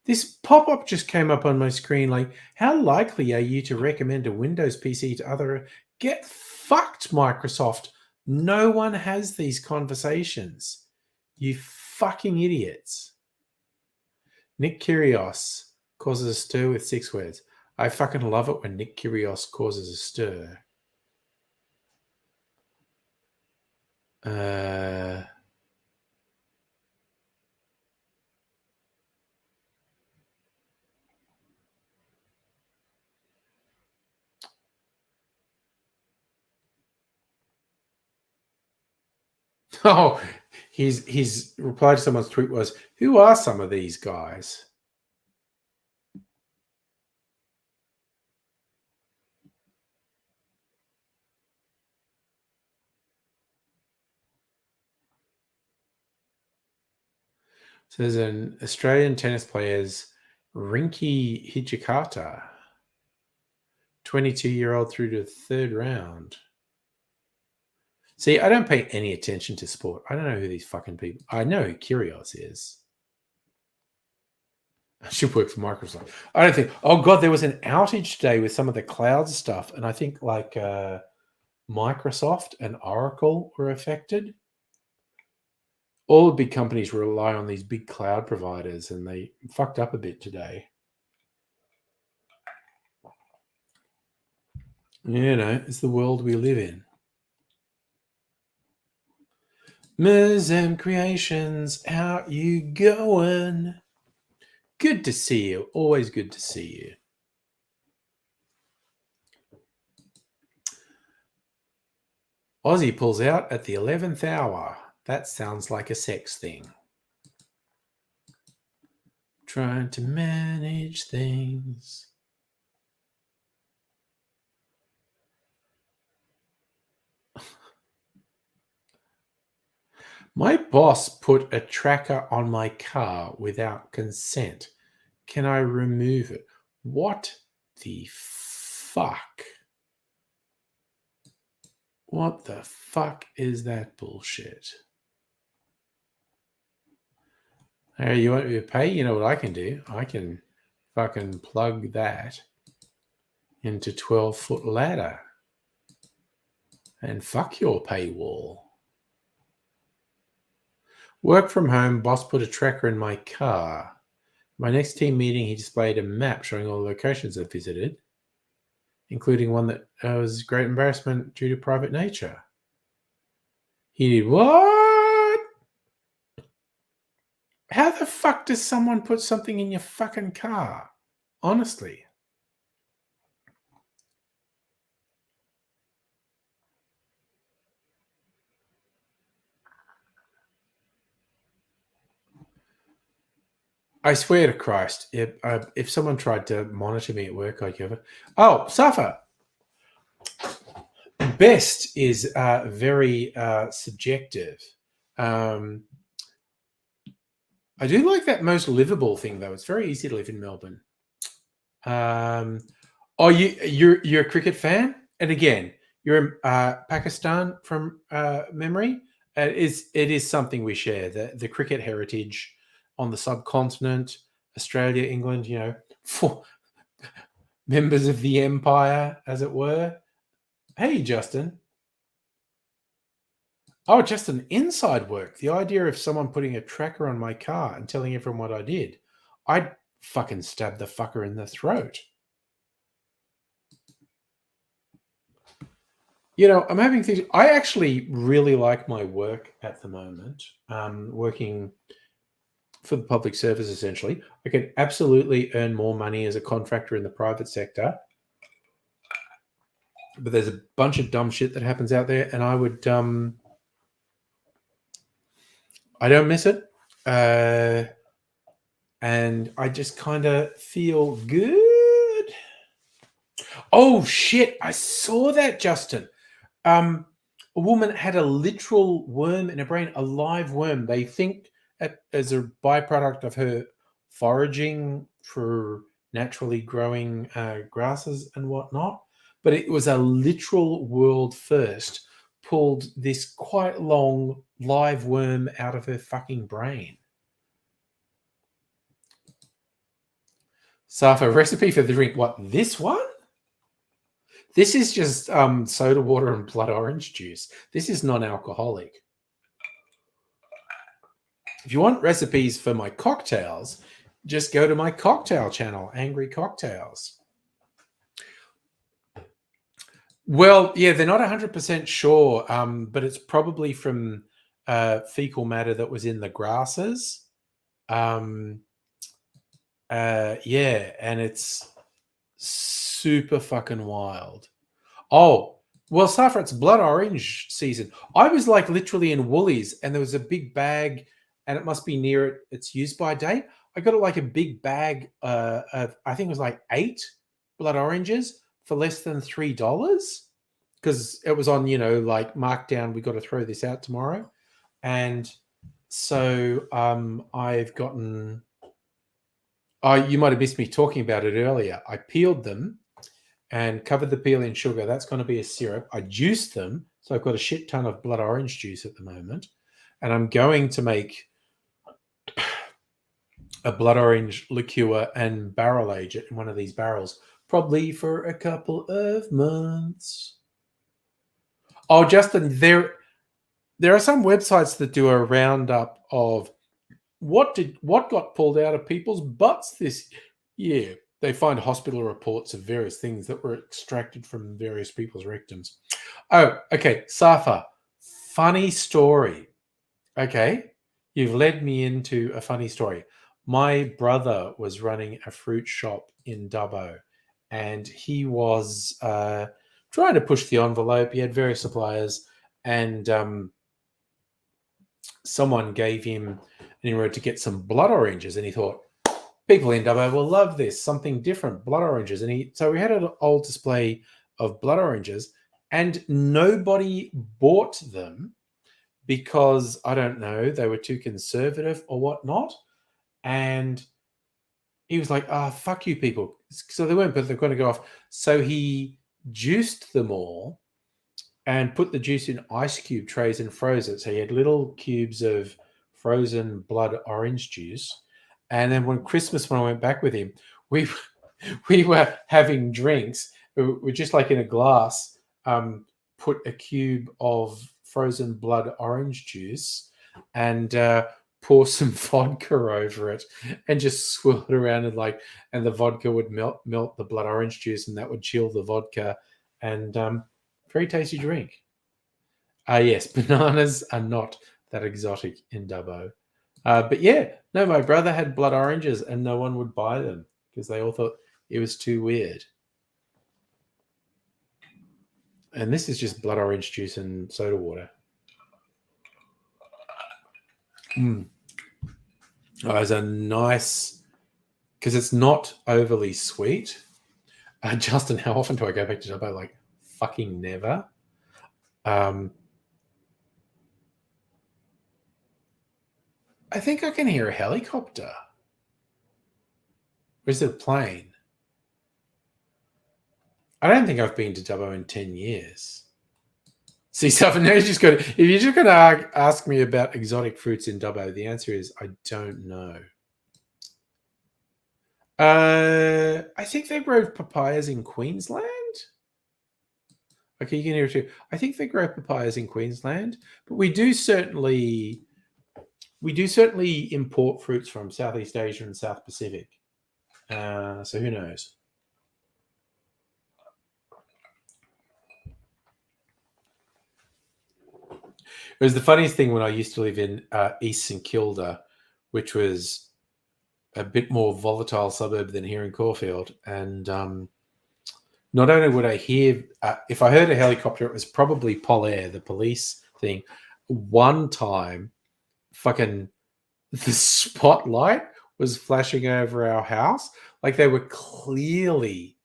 B: This pop-up just came up on my screen like, how likely are you to recommend a Windows PC to other... Get fucked, Microsoft. No one has these conversations. You fucking idiots. Nick Kyrgios causes a stir with 6 words. I fucking love it when Nick Kyrgios causes a stir. Oh, his reply to someone's tweet was, who are some of these guys? So there's an Australian tennis player's Rinky Hijikata, 22-year-old through to the 3rd round. See, I don't pay any attention to sport. I don't know who these fucking people... I know who Kyrgios is. I should work for Microsoft. I don't think... Oh, God, there was an outage today with some of the cloud stuff, and I think, like, Microsoft and Oracle were affected. All the big companies rely on these big cloud providers, and they fucked up a bit today. You know, it's the world we live in. Mizem Creations, how you going? Good to see you. Always good to see you. Aussie pulls out at the 11th hour. That sounds like a sex thing. Trying to manage things. My boss put a tracker on my car without consent. Can I remove it? What the fuck? What the fuck is that bullshit? Hey, you want me to pay? You know what I can do? I can fucking plug that into 12-foot ladder and fuck your paywall. Work from home, boss put a tracker in my car. My next team meeting, he displayed a map showing all the locations I visited, including one that was great embarrassment due to private nature. He did what? How the fuck does someone put something in your fucking car? Honestly. I swear to Christ, if someone tried to monitor me at work, I'd give it. Oh, Safa. Best is very subjective. I do like that most livable thing, though. It's very easy to live in Melbourne. You're a cricket fan, and again, you're in Pakistan from memory. It is something we share, the cricket heritage on the subcontinent, Australia, England. You know, for members of the empire, as it were. Hey, Justin. Oh, just an inside work. The idea of someone putting a tracker on my car and telling everyone what I did, I'd fucking stab the fucker in the throat. You know, I'm having things. I actually really like my work at the moment. Working for the public service, essentially. I can absolutely earn more money as a contractor in the private sector. But there's a bunch of dumb shit that happens out there, and I would... I don't miss it. and I just kind of feel good. Oh shit! I saw that, Justin. A woman had a literal worm in her brain, a live worm. They think as a byproduct of her foraging for naturally growing grasses and whatnot, but it was a literal world first. Pulled this quite long live worm out of her fucking brain. Safa, recipe for the drink. What, this one? This is just soda water and blood orange juice. This is non-alcoholic. If you want recipes for my cocktails, just go to my cocktail channel, Angry Cocktails. Well, yeah, they're not 100% sure, but it's probably from fecal matter that was in the grasses. Yeah, and it's super fucking wild. Oh, well, Safra, it's blood orange season. I was like literally in Woolies, and there was a big bag, and it must be near its use by date. I got it like a big bag of, I think it was like 8 blood oranges for less than $3 because it was on, like markdown. We got to throw this out tomorrow, and so I've gotten. Oh, you might have missed me talking about it earlier. I peeled them and covered the peel in sugar. That's going to be a syrup. I juiced them, so I've got a shit ton of blood orange juice at the moment, and I'm going to make a blood orange liqueur and barrel age it in one of these barrels, probably for a couple of months. Oh, Justin, there are some websites that do a roundup of what got pulled out of people's butts this year. They find hospital reports of various things that were extracted from various people's rectums. Oh, okay. Safa, funny story. Okay. You've led me into a funny story. My brother was running a fruit shop in Dubbo, and he was trying to push the envelope. He had various suppliers, and someone gave him an inroad to get some blood oranges, and he thought, people in Dubbo will love this, something different, blood oranges. And so we had an old display of blood oranges, and nobody bought them because, I don't know, they were too conservative or whatnot. And he was like, fuck you people. So they weren't, but they're going to go off. So he juiced them all and put the juice in ice cube trays and froze it. So he had little cubes of frozen blood orange juice. And then when I went back with him, we were having drinks. We just like in a glass, put a cube of frozen blood orange juice and pour some vodka over it and just swirl it around and the vodka would melt the blood orange juice, and that would chill the vodka, and very tasty drink. Yes, bananas are not that exotic in Dubbo. But yeah, no, my brother had blood oranges and no one would buy them because they all thought it was too weird. And this is just blood orange juice and soda water. Oh, it's a nice, because it's not overly sweet. Justin, how often do I go back to Dubbo? Like fucking never. I think I can hear a helicopter. Or is it a plane? I don't think I've been to Dubbo in 10 years. See, so now if you're just going to ask me about exotic fruits in Dubbo, the answer is I don't know. I think they grow papayas in Queensland. Okay, you can hear it too. I think they grow papayas in Queensland, but we do certainly import fruits from Southeast Asia and South Pacific. So who knows? It was the funniest thing when I used to live in East St Kilda, which was a bit more volatile suburb than here in Caulfield. And not only would I hear, if I heard a helicopter, it was probably Polair, the police thing. One time, fucking the spotlight was flashing over our house. Like they were clearly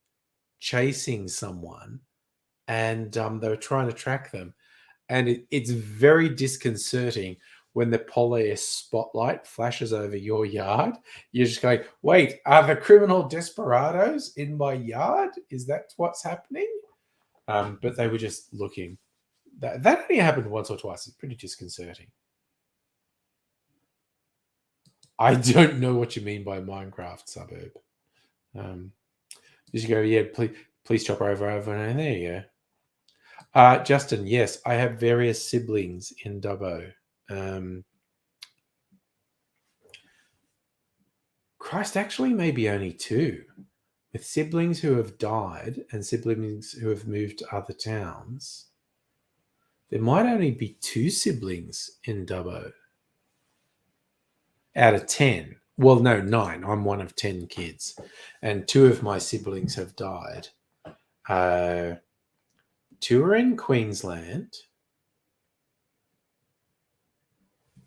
B: chasing someone, and they were trying to track them. And it's very disconcerting when the police spotlight flashes over your yard. You're just going, wait, are the criminal desperados in my yard? Is that what's happening? But they were just looking. That only happened once or twice. It's pretty disconcerting. I don't know what you mean by Minecraft suburb. Did you go, yeah, please chop over. And there you go. Justin, yes, I have various siblings in Dubbo. Christ, actually, maybe only two. With siblings who have died and siblings who have moved to other towns, there might only be two siblings in Dubbo. Out of 10. Well, no, 9. I'm one of 10 kids. And 2 of my siblings have died. 2 are in Queensland.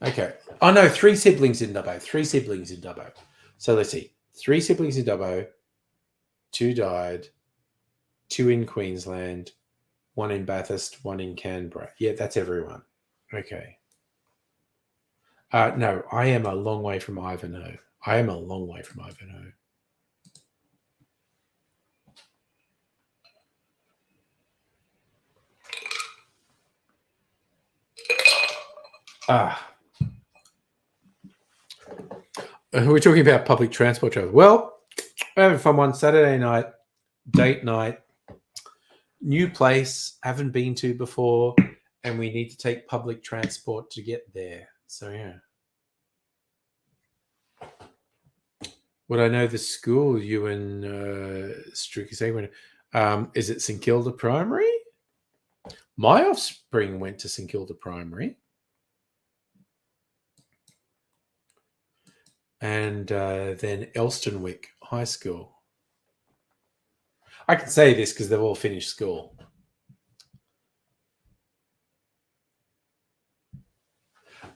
B: Okay. Oh, no, 3 siblings in Dubbo. 3 siblings in Dubbo. So let's see. 3 siblings in Dubbo. 2 died. 2 in Queensland. 1 in Bathurst. 1 in Canberra. Yeah, that's everyone. Okay. No, I am a long way from Ivanhoe. We're talking about public transport travel. Well, we're having fun one Saturday night, date night, new place, haven't been to before, and we need to take public transport to get there. So, yeah. Would I know the school you and Struki say? Is it St Kilda Primary? My offspring went to St Kilda Primary. And then Elstonwick High School. I can say this because they've all finished school.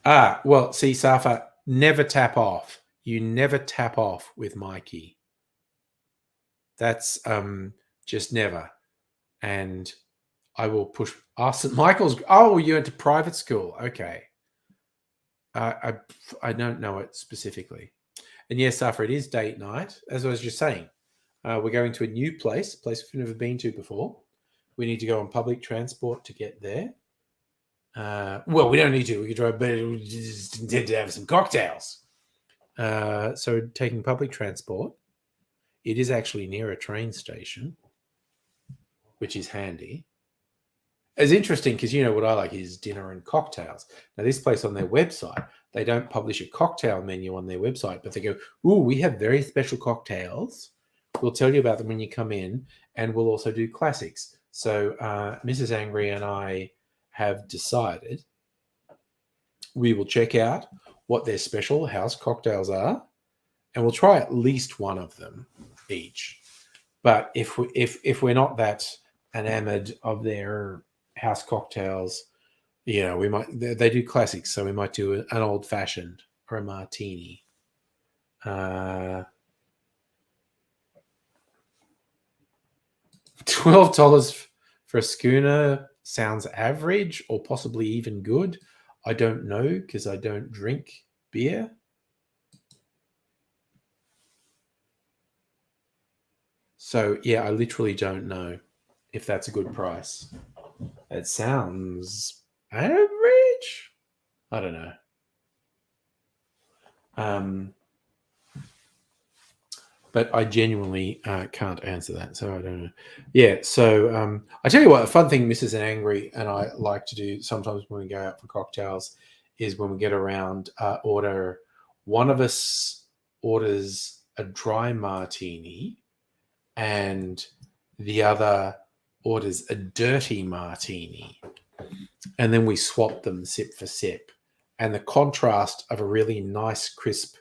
B: Well, see, Safa, never tap off. You never tap off with Mikey. That's just never. And I will push. St. Michael's. Oh, you went to private school. Okay. I don't know it specifically. And yes, Safa, it is date night. As I was just saying, we're going to a new place we've never been to before. We need to go on public transport to get there. Well, we don't need to. We could drive, but we just intend to have some cocktails. So taking public transport. It is actually near a train station, which is handy. It's interesting because you know what I like is dinner and cocktails. Now, this place on their website, they don't publish a cocktail menu on their website, but they go, "Ooh, we have very special cocktails. We'll tell you about them when you come in, and we'll also do classics." So Mrs. Angry and I have decided we will check out what their special house cocktails are, and we'll try at least one of them each. But if we're not that enamored of their house cocktails, you know, we might. They do classics, so we might do an old fashioned or a martini. $12 for a schooner sounds average or possibly even good. I don't know because I don't drink beer. So, yeah, I literally don't know if that's a good price. It sounds average. I don't know. But I genuinely can't answer that, so I don't know. Yeah, so I tell you what, a fun thing Mrs. Angry and I like to do sometimes when we go out for cocktails is when we get around, one of us orders a dry martini and the other orders a dirty martini. And then we swap them sip for sip. And the contrast of a really nice, crisp,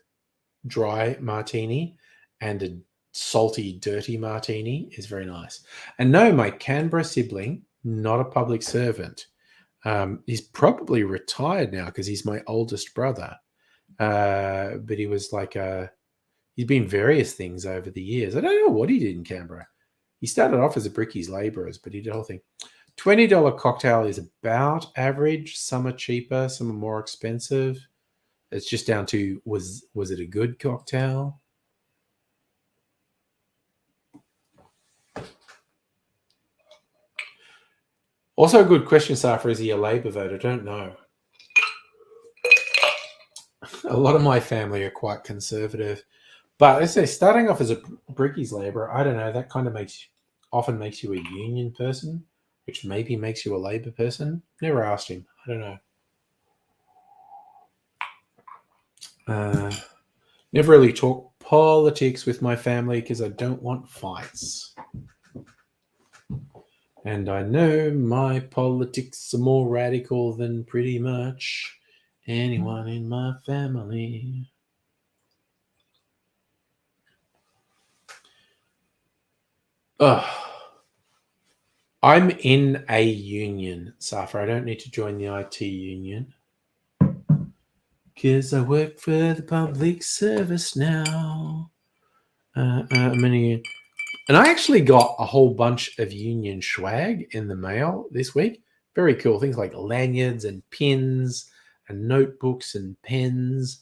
B: dry martini and a salty, dirty martini is very nice. And no, my Canberra sibling, not a public servant. He's probably retired now because he's my oldest brother. But he was like a He's been various things over the years. I don't know what he did in Canberra. He started off as a brickies labourers, but he did the whole thing. $20 cocktail is about average. Some are cheaper, some are more expensive. It's just down to was it a good cocktail? Also a good question, Safa, is he a Labor vote? I don't know. A lot of my family are quite conservative. But as I say, starting off as a brickies labourer, I don't know, that kind of often makes you a union person, which maybe makes you a Labor person. Never asked him. I don't know. Never really talk politics with my family because I don't want fights. And I know my politics are more radical than pretty much anyone in my family. I'm in a union, Safa. I don't need to join the IT union. Because I work for the public service now. And I actually got a whole bunch of union swag in the mail this week. Very cool things like lanyards and pins and notebooks and pens.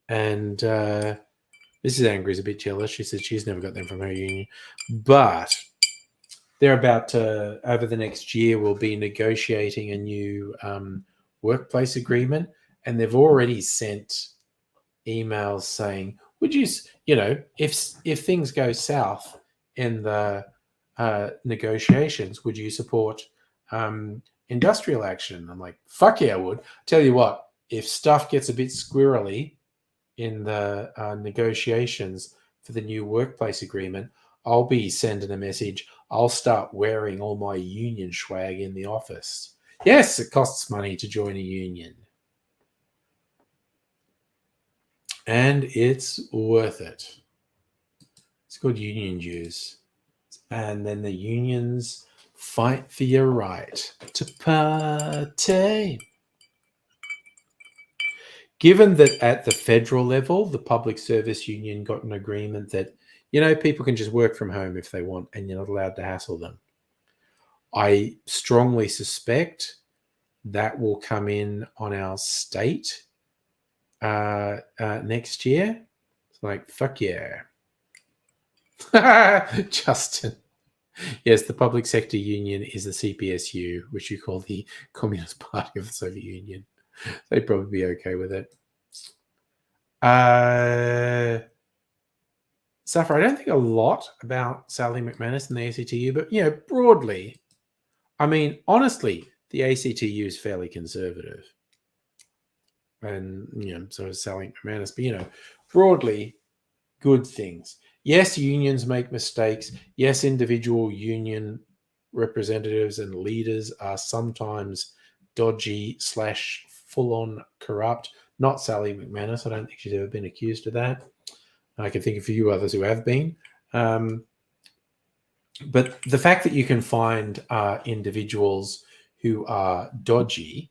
B: And Mrs. Angry is a bit jealous. She said she's never got them from her union. But they're about to, over the next year, we'll be negotiating a new workplace agreement. And they've already sent emails saying, would you, if things go south in the negotiations, would you support industrial action? I'm like, fuck yeah, I would. Tell you what, if stuff gets a bit squirrely in the negotiations for the new workplace agreement, I'll be sending a message. I'll start wearing all my union swag in the office. Yes, it costs money to join a union. And it's worth it. It's called union dues. And then the unions fight for your right to party. Given that at the federal level, the Public Service Union got an agreement that, people can just work from home if they want and you're not allowed to hassle them. I strongly suspect that will come in on our state next year. It's like, fuck yeah. Justin. Yes, the public sector union is the CPSU, which you call the Communist Party of the Soviet Union. They'd probably be okay with it. Safra, I don't think a lot about Sally McManus and the ACTU, but broadly, I mean, honestly, the ACTU is fairly conservative. And, so is Sally McManus, but, broadly, good things. Yes, unions make mistakes. Yes, individual union representatives and leaders are sometimes dodgy / full-on corrupt. Not Sally McManus. I don't think she's ever been accused of that. I can think of a few others who have been. But the fact that you can find individuals who are dodgy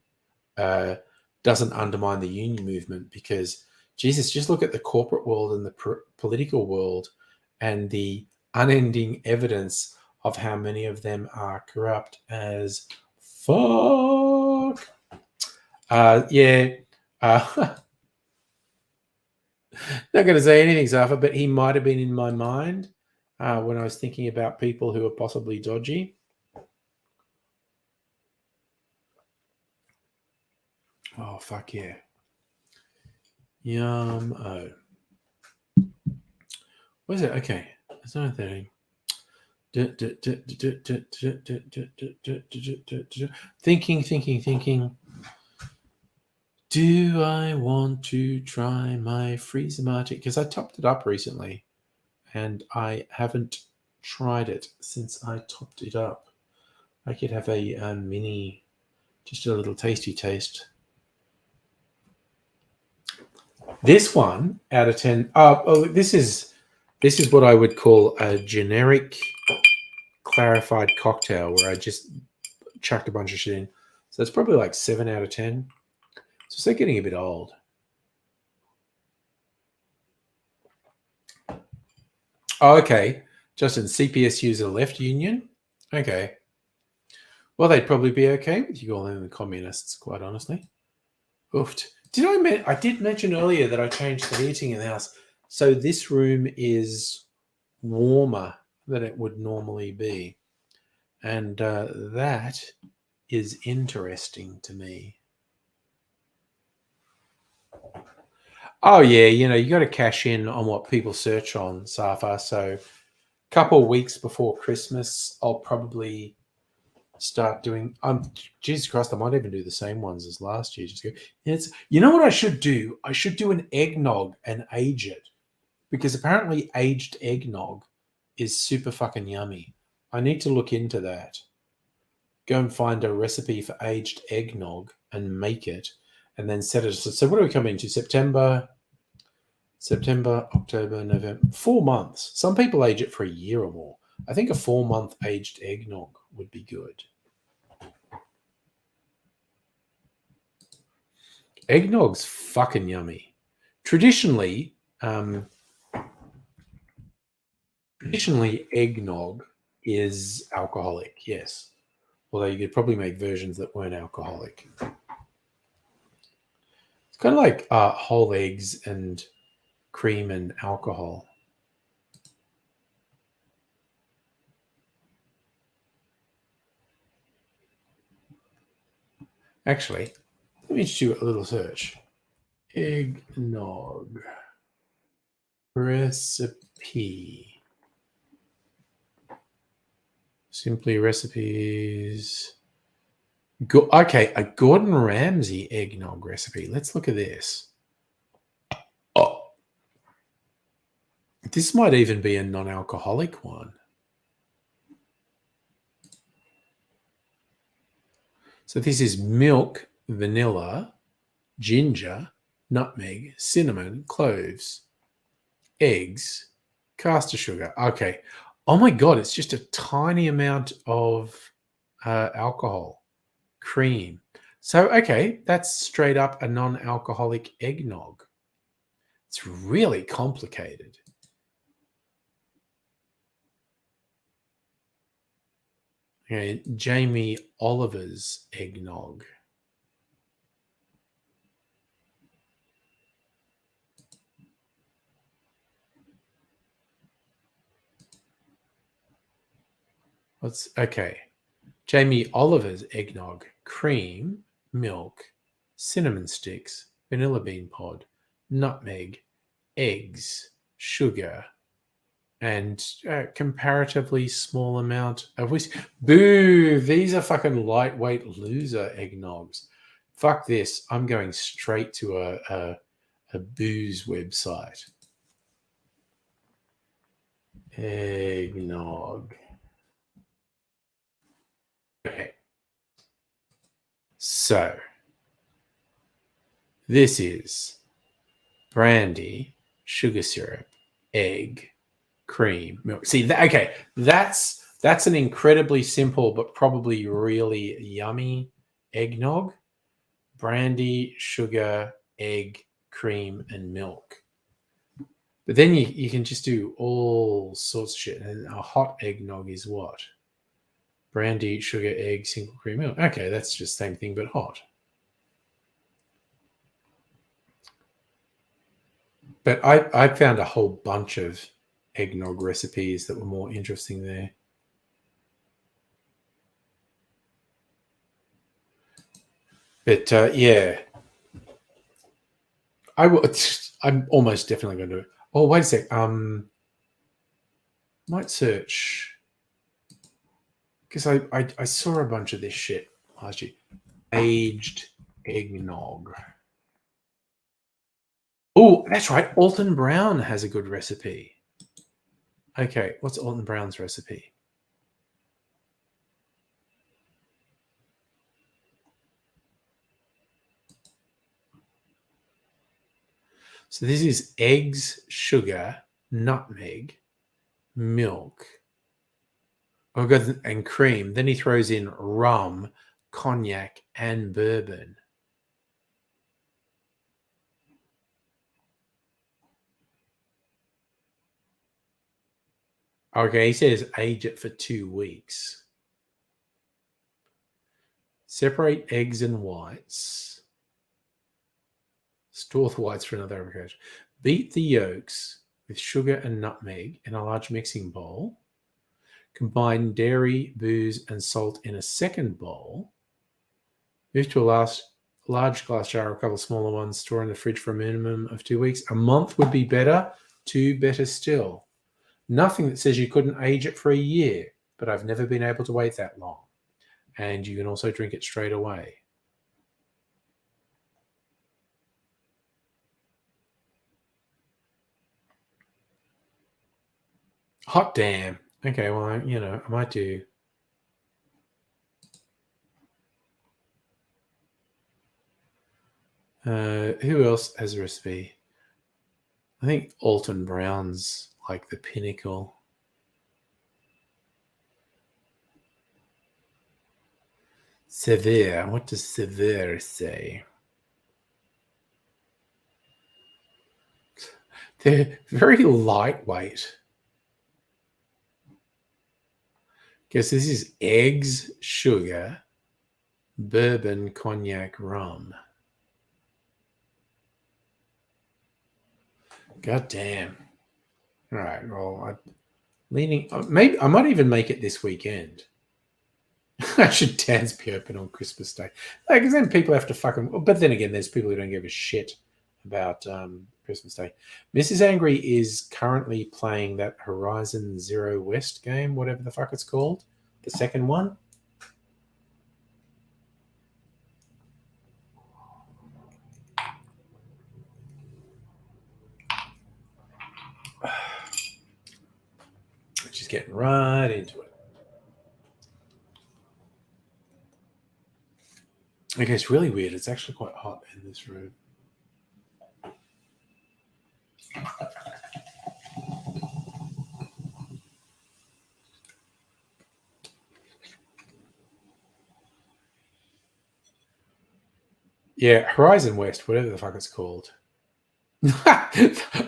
B: doesn't undermine the union movement because, Jesus, just look at the corporate world and the political world and the unending evidence of how many of them are corrupt as fuck. Not going to say anything, Zafa, but he might have been in my mind when I was thinking about people who are possibly dodgy. Oh, fuck yeah. Yum. Oh. What is it? Okay. It's 9:30. Thinking. Do I want to try my Freezer-Matic? Because I topped it up recently and I haven't tried it since I topped it up. I could have a mini, just a little tasty taste. This one out of 10. This is what I would call a generic clarified cocktail where I just chucked a bunch of shit in. So it's probably like 7 out of 10. So they're getting a bit old. Oh, okay. Justin, CPSU's a left union? Okay. Well, they'd probably be okay with you calling them the communists, quite honestly. Oofed. I did mention earlier that I changed the heating in the house. So this room is warmer than it would normally be. And that is interesting to me. Oh, yeah. You got to cash in on what people search on, Safa. So a couple of weeks before Christmas, I'll probably start doing. Jesus Christ, I might even do the same ones as last year. Just go. You know what I should do? I should do an eggnog and age it, because apparently aged eggnog is super fucking yummy. I need to look into that. Go and find a recipe for aged eggnog and make it, and then set it. So what are we coming to? September, October, November. 4 months. Some people age it for a year or more. I think a 4-month aged eggnog would be good. Eggnog's fucking yummy. Traditionally, eggnog is alcoholic, yes. Although you could probably make versions that weren't alcoholic. It's kind of like whole eggs and cream and alcohol. Actually, let me just do a little search. Eggnog recipe. Simply recipes. Okay, a Gordon Ramsay eggnog recipe. Let's look at this. Oh, this might even be a non-alcoholic one. So this is milk, vanilla, ginger, nutmeg, cinnamon, cloves, eggs, caster sugar. Okay. Oh my God, it's just a tiny amount of alcohol, cream. So, okay, that's straight up a non-alcoholic eggnog. It's really complicated. Okay, Jamie Oliver's eggnog. Okay? Jamie Oliver's eggnog: cream, milk, cinnamon sticks, vanilla bean pod, nutmeg, eggs, sugar, and a comparatively small amount of whiskey. Boo! These are fucking lightweight loser eggnogs. Fuck this. I'm going straight to a booze website. Eggnog. Okay. So, this is brandy, sugar syrup, egg, cream, milk. See, okay, that's an incredibly simple but probably really yummy eggnog. Brandy, sugar, egg, cream, and milk. But then you can just do all sorts of shit. And a hot eggnog is what? Brandy, sugar, egg, single cream, milk. Okay, that's just the same thing but hot. But I found a whole bunch of eggnog recipes that were more interesting there. But yeah, I'm almost definitely going to do it. Oh, wait a sec. Might search because I saw a bunch of this shit last year. Aged eggnog. Oh, that's right. Alton Brown has a good recipe. Okay, what's Alton Brown's recipe? So this is eggs, sugar, nutmeg, milk, and cream. Then he throws in rum, cognac, and bourbon. Okay, he says age it for 2 weeks. Separate eggs and whites. Store the whites for another occasion. Beat the yolks with sugar and nutmeg in a large mixing bowl. Combine dairy, booze, and salt in a second bowl. Move to a large glass jar or a couple of smaller ones. Store in the fridge for a minimum of 2 weeks. A month would be better. 2 better still. Nothing that says you couldn't age it for a year, but I've never been able to wait that long. And you can also drink it straight away. Hot damn. Okay, well, I might do. Who else has a recipe? I think Alton Brown's like the pinnacle. Severe. What does severe say? They're very lightweight. Guess this is eggs, sugar, bourbon, cognac, rum. God damn. All right. Well, maybe I might even make it this weekend. I should dance be open on Christmas Day. Because then people have to fucking. But then again, there's people who don't give a shit about Christmas Day. Mrs. Angry is currently playing that Horizon Zero West game, whatever the fuck it's called, the second one. She's getting right into it. Okay, it's really weird. It's actually quite hot in this room. Yeah, Horizon West, whatever the fuck it's called.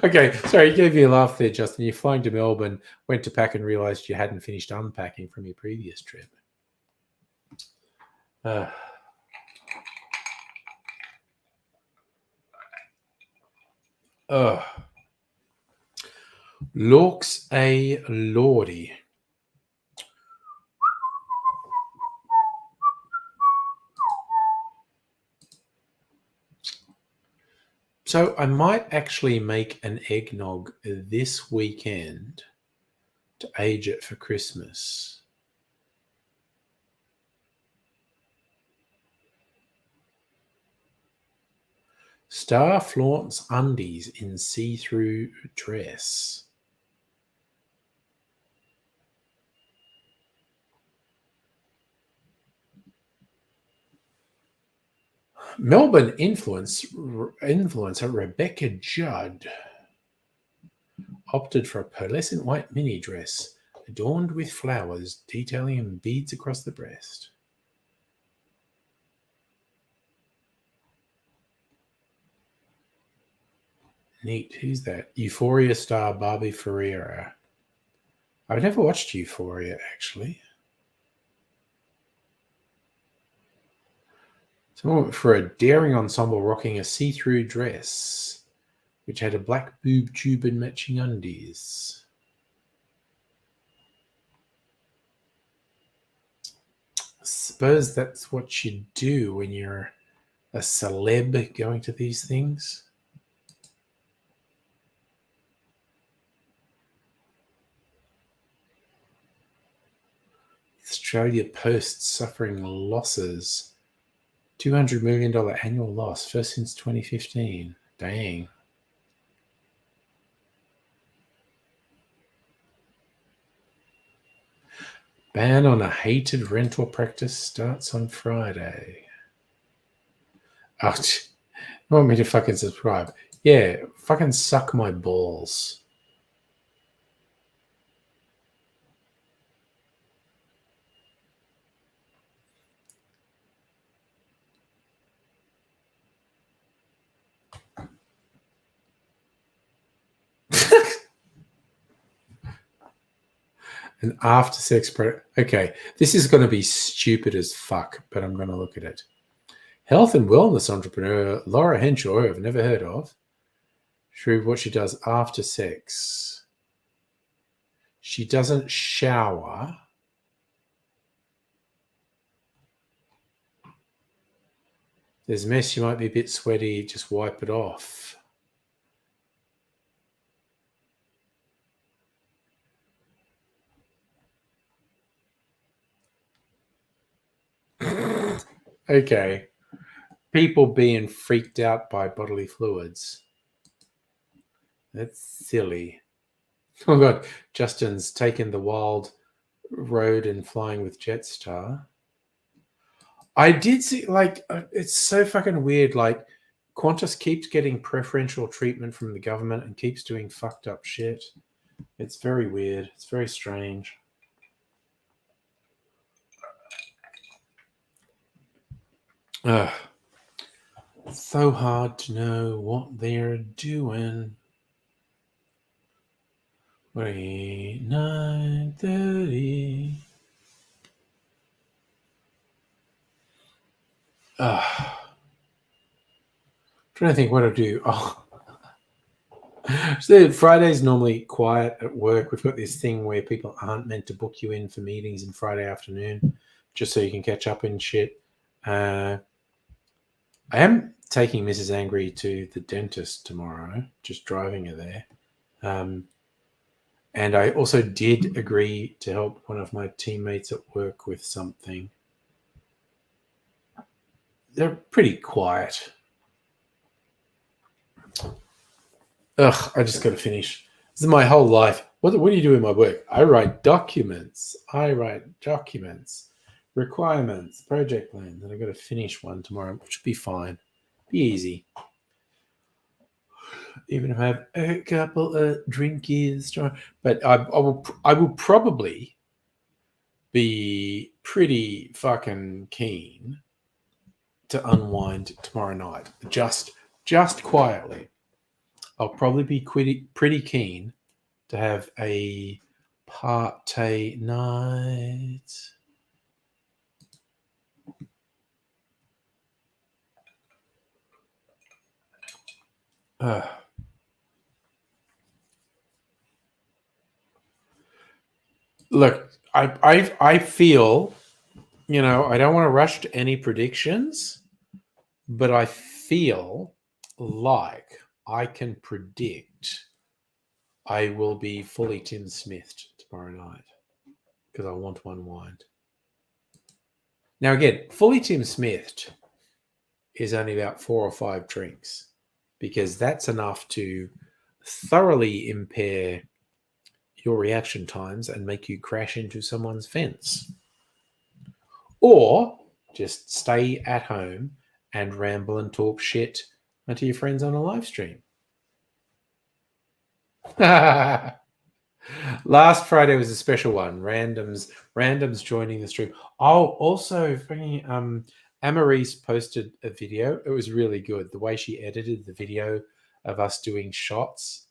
B: Okay, sorry, you gave me a laugh there, Justin. You're flying to Melbourne, went to pack and realised you hadn't finished unpacking from your previous trip. Looks a lordy. So I might actually make an eggnog this weekend to age it for Christmas. Star flaunts undies in see-through dress. Melbourne influencer Rebecca Judd opted for a pearlescent white mini dress adorned with flowers detailing and beads across the breast. Neat. Who's that? Euphoria star Barbie Ferreira. I've never watched Euphoria, actually. Someone for a daring ensemble rocking a see-through dress, which had a black boob tube and matching undies. I suppose that's what you do when you're a celeb going to these things. Australia Post suffering losses. $200 million annual loss, first since 2015. Dang. Ban on a hated rental practice starts on Friday. Oh, you want me to fucking subscribe? Yeah, fucking suck my balls. An after sex okay, this is going to be stupid as fuck, but I'm going to look at it. Health and wellness entrepreneur Laura Henshaw, I've never heard of. What she does after sex. She doesn't shower. There's a mess, you might be a bit sweaty, just wipe it off. Okay. People being freaked out by bodily fluids. That's silly. Oh God, Justin's taken the wild road and flying with Jetstar. I did see, it's so fucking weird. Like, Qantas keeps getting preferential treatment from the government and keeps doing fucked up shit. It's very weird. It's very strange. So hard to know what they're doing. 9:30. Trying to think what I'll do. So Friday's normally quiet at work. We've got this thing where people aren't meant to book you in for meetings in Friday afternoon, just so you can catch up and shit. I am taking Mrs. Angry to the dentist tomorrow, just driving her there. And I also did agree to help one of my teammates at work with something. They're pretty quiet. Ugh, I just got to finish. This is my whole life. What do you do in my work? I write documents. Requirements, project plans, and I've got to finish one tomorrow, which will be fine. Be easy. Even if I have a couple of drinkies. But I will probably be pretty fucking keen to unwind tomorrow night. Just quietly. I'll probably be pretty keen to have a party night. Look, I feel, I don't want to rush to any predictions, but I feel like I can predict I will be fully Tim Smithed tomorrow night because I want to unwind. Now, again, fully Tim Smithed is only about 4 or 5 drinks because that's enough to thoroughly impair your reaction times and make you crash into someone's fence. Or just stay at home and ramble and talk shit to your friends on a live stream. Last Friday was a special one. Randoms joining the stream. Oh, also, Amarise posted a video. It was really good. The way she edited the video of us doing shots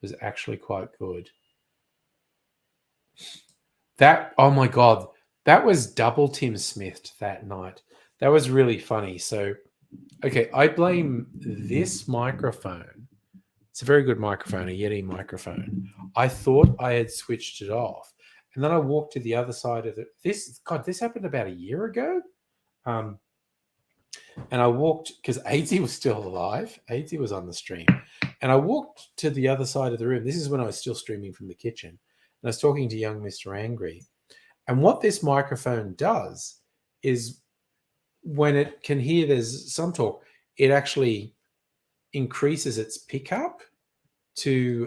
B: was actually quite good. Oh my God, that was double Tim Smith that night. That was really funny. So, okay, I blame this microphone. It's a very good microphone, a Yeti microphone. I thought I had switched it off. And then I walked to the other side of it. This happened about a year ago. And I walked, because Aidsy was still alive. Aidsy was on the stream. And I walked to the other side of the room. This is when I was still streaming from the kitchen. And I was talking to young Mr. Angry. And what this microphone does is when it can hear there's some talk, it actually increases its pickup to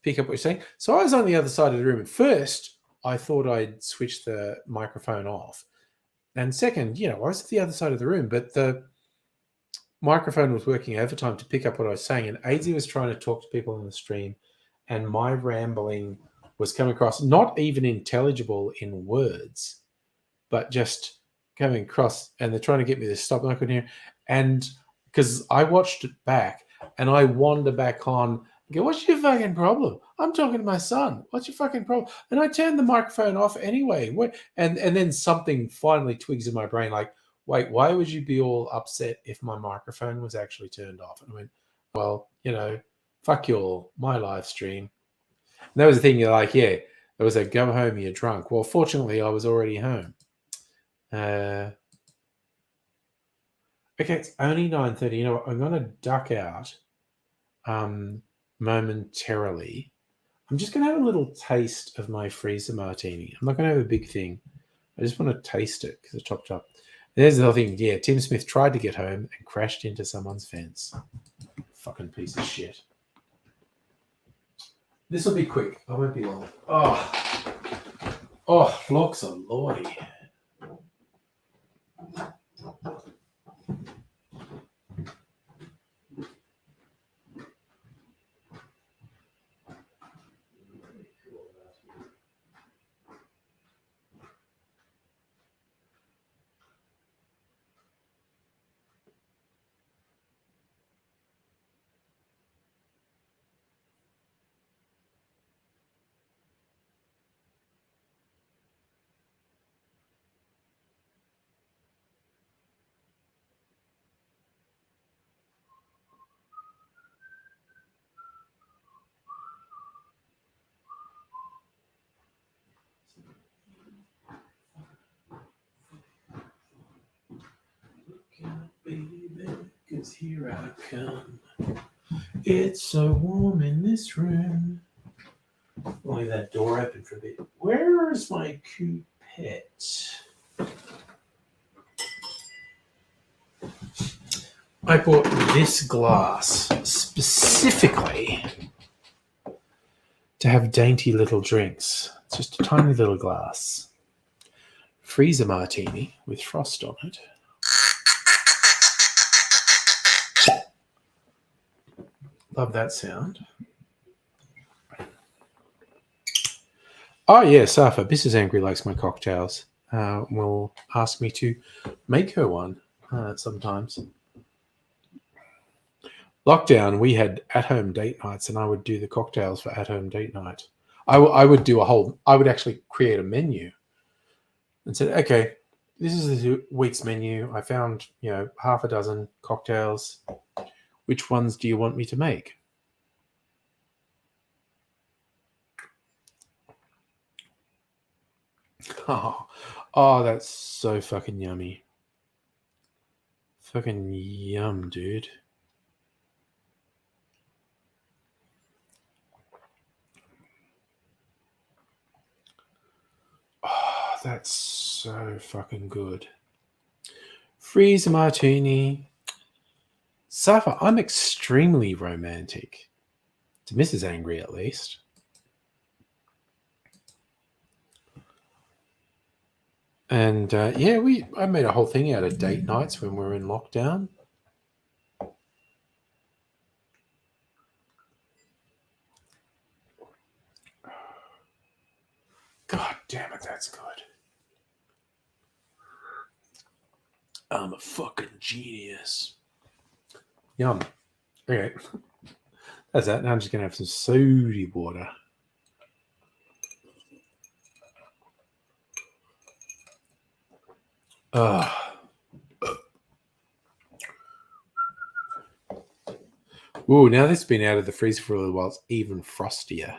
B: pick up what you're saying. So I was on the other side of the room. At first, I thought I'd switched the microphone off. And second, I was at the other side of the room, but the microphone was working overtime to pick up what I was saying. And Aidsy was trying to talk to people on the stream, and my rambling was coming across not even intelligible in words, but just coming across, and they're trying to get me to stop, and I couldn't hear. And because I watched it back, and I wander back on I go, what's your fucking problem? I'm talking to my son. What's your fucking problem? And I turned the microphone off anyway. What? And then something finally twigs in my brain, like, wait, why would you be all upset if my microphone was actually turned off? And I went, well, fuck my live stream. And that was the thing. You're like, yeah, there was a go home, you're drunk. Well, fortunately, I was already home. Okay, it's only 9:30. You know what? I'm going to duck out momentarily. I'm just going to have a little taste of my freezer martini. I'm not going to have a big thing. I just want to taste it because it's chopped up. There's the other thing. Yeah, Tim Smith tried to get home and crashed into someone's fence. Fucking piece of shit. This will be quick. I won't be long. Oh, looks are lordy. Baby, 'cause here I come. It's so warm in this room. I'll leave that door open for a bit. Where is my coupette? I bought this glass specifically to have dainty little drinks. It's just a tiny little glass. Freezer martini with frost on it. Love that sound. Oh, yeah, Safa. Mrs. Angry likes my cocktails. Will ask me to make her one sometimes. Lockdown, we had at-home date nights, and I would do the cocktails for at-home date night. I would actually create a menu and said, okay, this is the week's menu. I found, half a dozen cocktails. Which ones do you want me to make? Oh, that's so fucking yummy. Fucking yum, dude. Oh, that's so fucking good. Freeze martini. Safa, I'm extremely romantic. To Mrs. Angry, at least. And I made a whole thing out of date nights when we were in lockdown. God damn it, that's good. I'm a fucking genius. Yum. Okay. That's that. Now I'm just going to have some sody water. Ooh, now this has been out of the freezer for a little while, it's even frostier.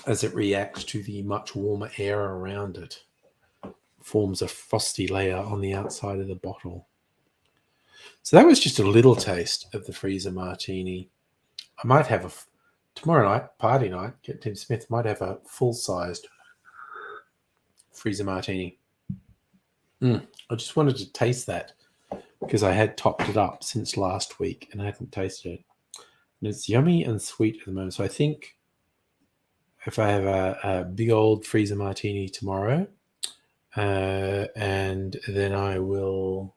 B: As it reacts to the much warmer air around it. Forms a frosty layer on the outside of the bottle. So that was just a little taste of the freezer martini. I might have tomorrow night, party night, Tim Smith might have a full-sized freezer martini. I just wanted to taste that because I had topped it up since last week and I hadn't tasted it. And it's yummy and sweet at the moment. So I think if I have a big old freezer martini tomorrow, and then I will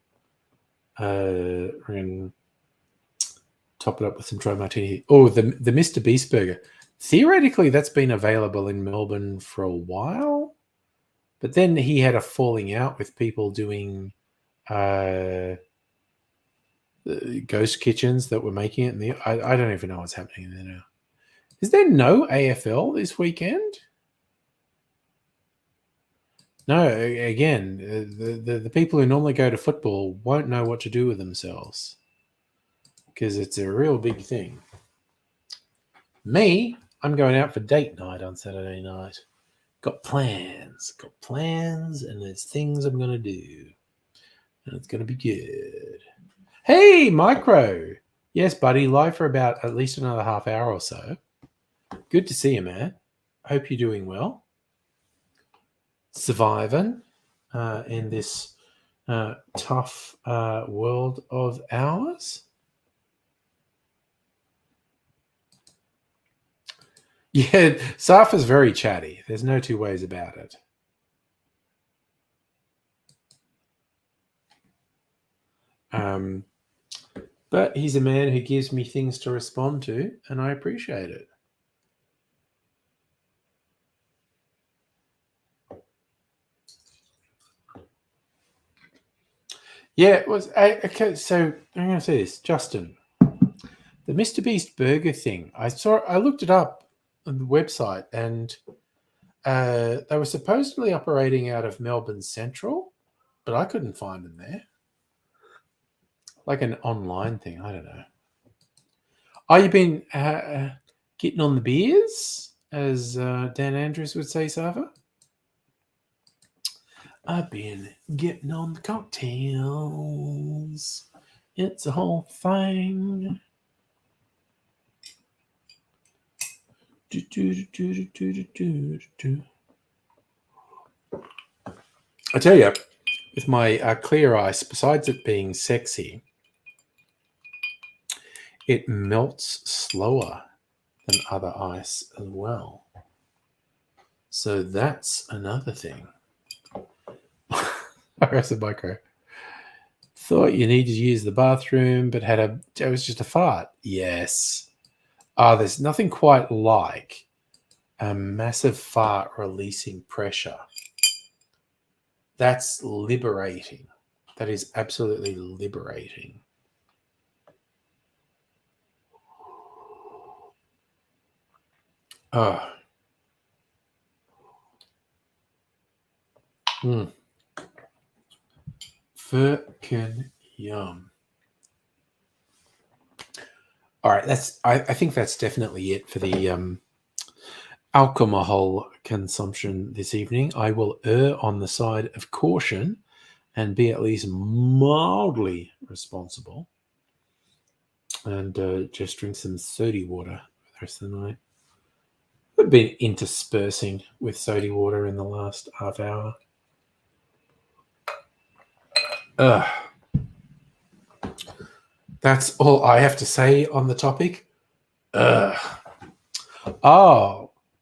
B: top it up with some dry martini. Oh, the Mr. Beast burger. Theoretically, that's been available in Melbourne for a while, but then he had a falling out with people doing ghost kitchens that were making it. I don't even know what's happening there now. Is there no AFL this weekend? No, again, the people who normally go to football won't know what to do with themselves because it's a real big thing. Me, I'm going out for date night on Saturday night. Got plans, and there's things I'm going to do, and it's going to be good. Hey, Micro. Yes, buddy, live for about at least another half hour or so. Good to see you, man. Hope you're doing well. Surviving in this tough world of ours. Yeah, Safa's very chatty. There's no two ways about it. But he's a man who gives me things to respond to, and I appreciate it. Yeah, it was okay. So I'm going to say this, Justin, the Mr. Beast burger thing. I looked it up on the website, and they were supposedly operating out of Melbourne Central, but I couldn't find them there. Like an online thing, I don't know. Oh, you been getting on the beers, as Dan Andrews would say, Safa? I've been getting on the cocktails. It's a whole thing. I tell you, with my clear ice, besides it being sexy, it melts slower than other ice as well. So that's another thing. I rested micro. Thought you needed to use the bathroom, but it was just a fart. Yes. There's nothing quite like a massive fart releasing pressure. That's liberating. That is absolutely liberating. Oh. Frickin' yum. All right, I think that's definitely it for the alcohol consumption this evening. I will err on the side of caution and be at least mildly responsible, and just drink some soda water for the rest of the night. I've been interspersing with soda water in the last half hour. That's all I have to say on the topic. Oh,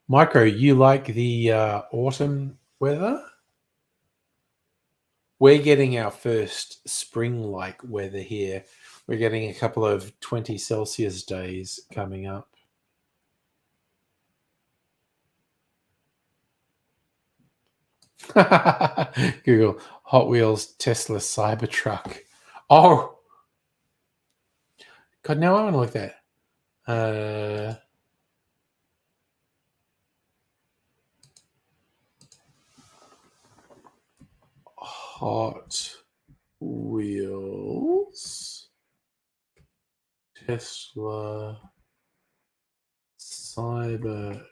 B: Micro, you like the autumn weather? We're getting our first spring-like weather here. We're getting a couple of 20 Celsius days coming up. Google Hot Wheels Tesla Cybertruck. Oh, God, now I want to look at that. Hot Wheels Tesla Cybertruck.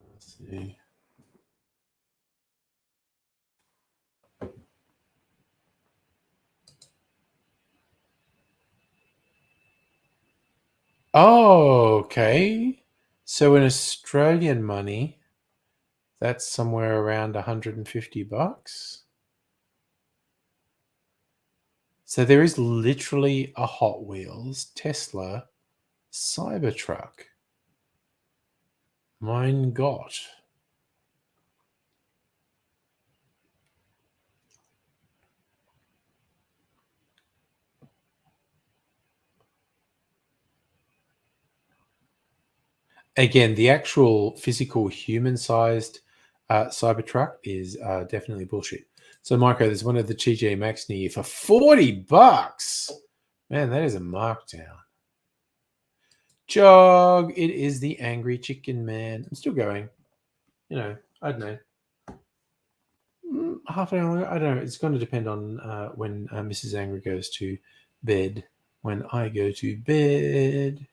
B: Let's see. Oh, okay. So in Australian money, that's somewhere around $150. So there is literally a Hot Wheels Tesla Cybertruck. Mein Gott. Again, the actual physical human-sized Cybertruck is definitely bullshit. So, Micro, there's one of the TJ Maxx near you for $40. Man, that is a markdown. Jog, it is the Angry Chicken Man. I'm still going. I don't know. Half an hour longer? I don't know. It's going to depend on when Mrs. Angry goes to bed. When I go to bed,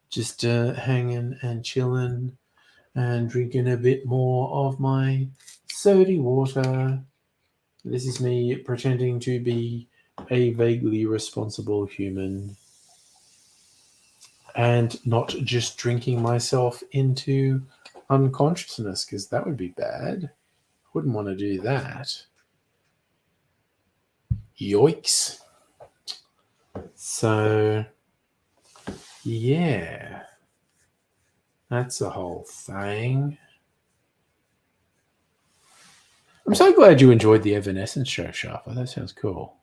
B: just hanging and chilling and drinking a bit more of my sody water. This is me pretending to be a vaguely responsible human and not just drinking myself into unconsciousness, because that would be bad. Wouldn't want to do that. Yoicks. So, yeah. That's the whole thing. I'm so glad you enjoyed the Evanescence show, Sharper. That sounds cool.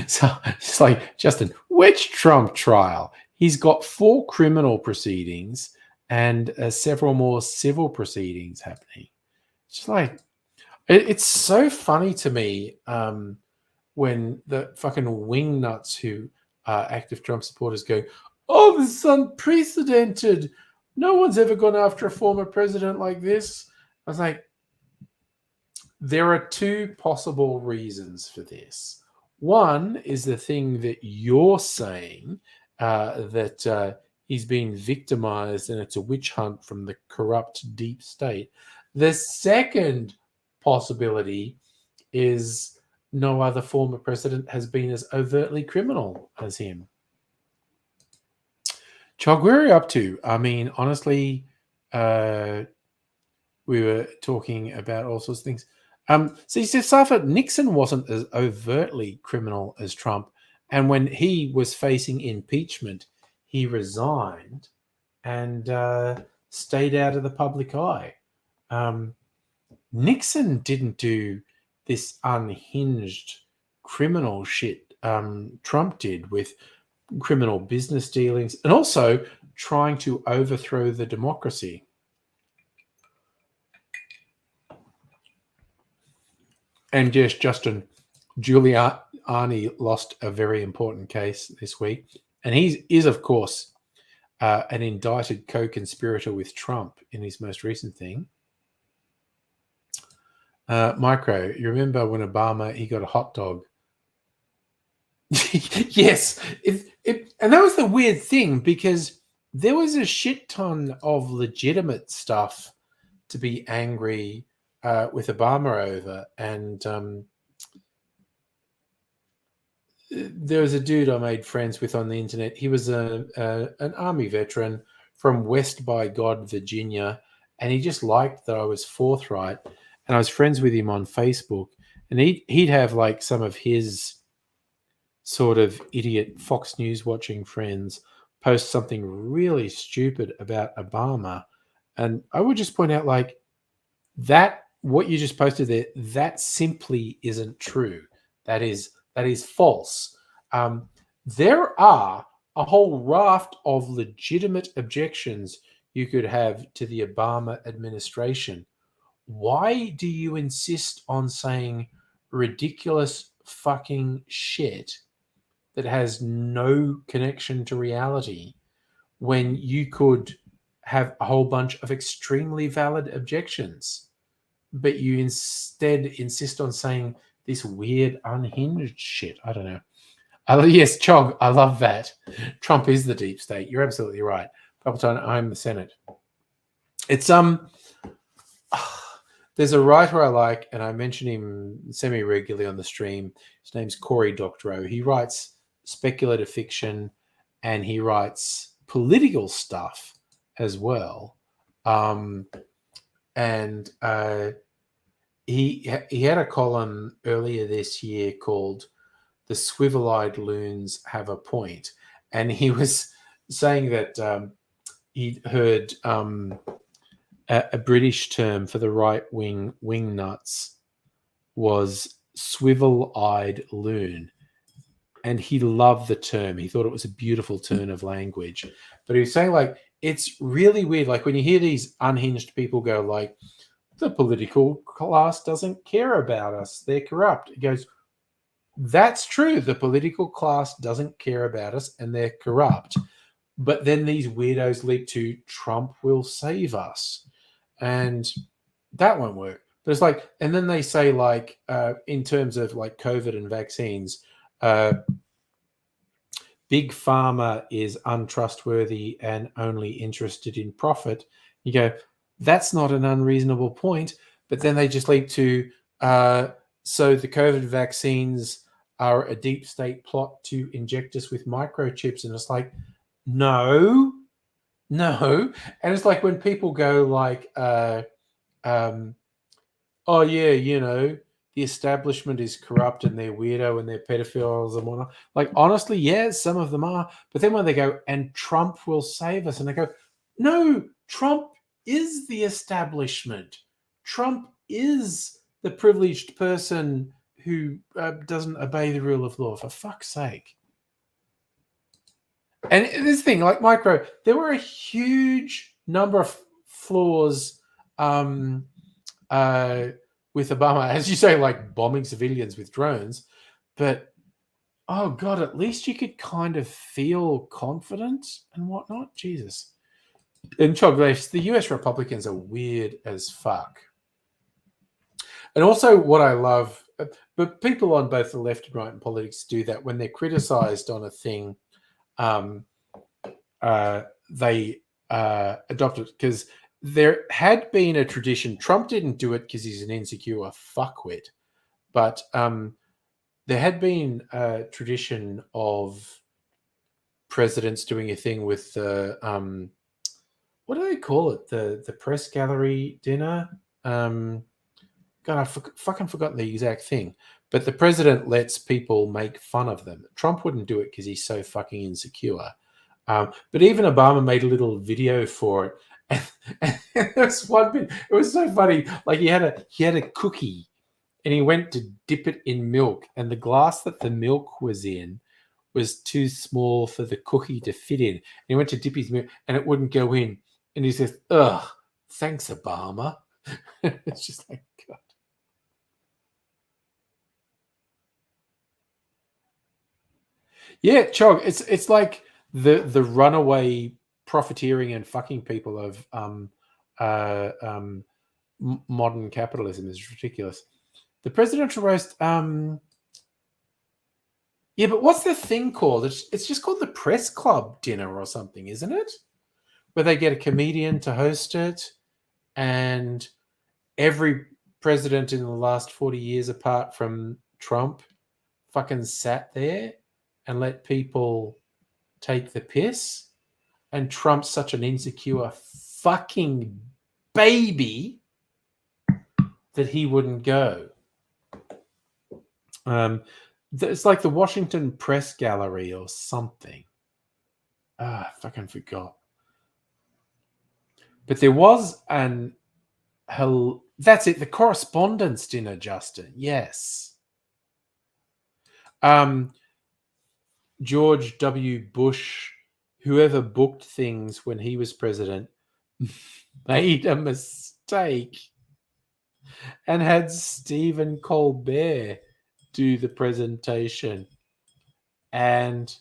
B: So it's like, Justin, which Trump trial? He's got 4 criminal proceedings and several more civil proceedings happening. It's just like, it's so funny to me when the fucking wingnuts who are active Trump supporters go, oh, this is unprecedented. No one's ever gone after a former president like this. I was like, there are 2 possible reasons for this. One is the thing that you're saying, that he's being victimized and it's a witch hunt from the corrupt deep state. The second possibility is no other former president has been as overtly criminal as him. Chog, where are you up to? I mean, honestly, we were talking about all sorts of things. See, Safa, Nixon wasn't as overtly criminal as Trump. And when he was facing impeachment, he resigned and stayed out of the public eye. Nixon didn't do this unhinged criminal shit Trump did with criminal business dealings and also trying to overthrow the democracy. And yes, Justin, Giuliani lost a very important case this week. And he is, of course, an indicted co-conspirator with Trump in his most recent thing. Micro, you remember when Obama, he got a hot dog? Yes. And that was the weird thing, because there was a shit ton of legitimate stuff to be angry with Obama over. And there was a dude I made friends with on the internet. He was an Army veteran from West by God, Virginia. And he just liked that I was forthright. And I was friends with him on Facebook. And he'd have like some of his sort of idiot Fox News watching friends post something really stupid about Obama. And I would just point out, like, that what you just posted there, that simply isn't true. That is false. There are a whole raft of legitimate objections you could have to the Obama administration. Why do you insist on saying ridiculous fucking shit that has no connection to reality when you could have a whole bunch of extremely valid objections, but you instead insist on saying this weird unhinged shit? I don't know. Yes, Chog, I love that. Trump is the deep state. You're absolutely right. Palpatine, I'm the Senate. It's there's a writer I like, and I mention him semi-regularly on the stream. His name's Cory Doctorow. He writes speculative fiction and he writes political stuff as well. He had a column earlier this year called "The Swivel-Eyed Loons Have a Point," and he was saying that he'd heard a British term for the right-wing wingnuts was swivel-eyed loon. And he loved the term. He thought it was a beautiful turn of language. But he was saying, like, it's really weird. Like when you hear these unhinged people go like, the political class doesn't care about us. They're corrupt. It goes, that's true. The political class doesn't care about us and they're corrupt. But then these weirdos leap to Trump will save us. And that won't work. But it's like, and then they say like, in terms of like COVID and vaccines, big pharma is untrustworthy and only interested in profit. You go, that's not an unreasonable point. But then they just leap to, so the COVID vaccines are a deep state plot to inject us with microchips. And it's like, no. And it's like when people go like, oh yeah, the establishment is corrupt and they're weirdo and they're pedophiles and whatnot. Like, honestly, yeah, some of them are. But then when they go, and Trump will save us, and they go, no, Trump is the establishment. Trump is the privileged person who doesn't obey the rule of law, for fuck's sake. And this thing, like micro, there were a huge number of flaws with Obama, as you say, like bombing civilians with drones. But, oh God, at least you could kind of feel confident and whatnot. Jesus. And Choglesh, the US Republicans are weird as fuck. And also what I love, but people on both the left and right in politics do that when they're criticized on a thing, they adopt it, because there had been a tradition. Trump didn't do it because he's an insecure fuckwit, but there had been a tradition of presidents doing a thing with the what do they call it? The press gallery dinner. God, I fucking forgot the exact thing. But the president lets people make fun of them. Trump wouldn't do it because he's so fucking insecure. But even Obama made a little video for it. And there's one bit, it was so funny. Like he had a cookie and he went to dip it in milk, and the glass that the milk was in was too small for the cookie to fit in. And he went to dip his milk and it wouldn't go in. And he says, ugh, thanks, Obama. It's just like, God. Yeah, Chog, it's like the runaway profiteering and fucking people of modern capitalism is ridiculous. The presidential roast, yeah, but what's the thing called? It's just called the press club dinner or something, isn't it? Where they get a comedian to host it, and every president in the last 40 years, apart from Trump, fucking sat there and let people take the piss. And Trump's such an insecure fucking baby that he wouldn't go. It's like the Washington Press Gallery or something. I fucking forgot. But there was that's it, the Correspondence Dinner, Justin. Yes. George W. Bush, whoever booked things when he was president, made a mistake and had Stephen Colbert do the presentation. And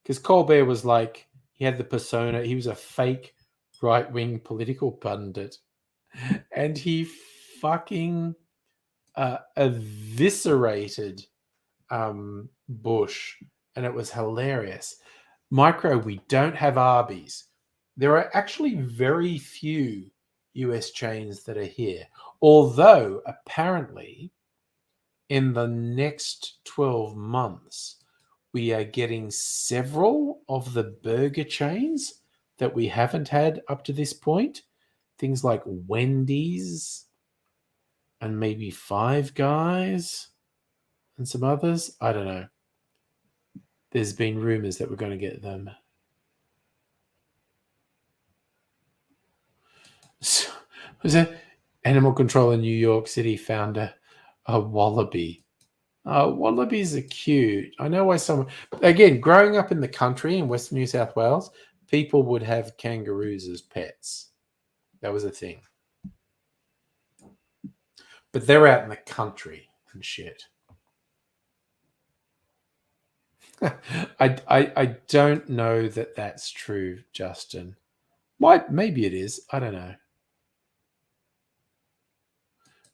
B: because Colbert was like, he had the persona, he was a fake right-wing political pundit, and he fucking eviscerated Bush, and it was hilarious. Micro, we don't have Arby's. There are actually very few US chains that are here, although apparently in the next 12 months we are getting several of the burger chains that we haven't had up to this point. Things like Wendy's and maybe Five Guys and some others. I don't know. There's been rumors that we're going to get them. So, was it animal control in New York City found a wallaby? Wallabies are cute. I know why someone, again, growing up in the country in Western New South Wales, people would have kangaroos as pets. That was a thing. But they're out in the country and shit. I don't know that that's true, Justin. Maybe it is. I don't know.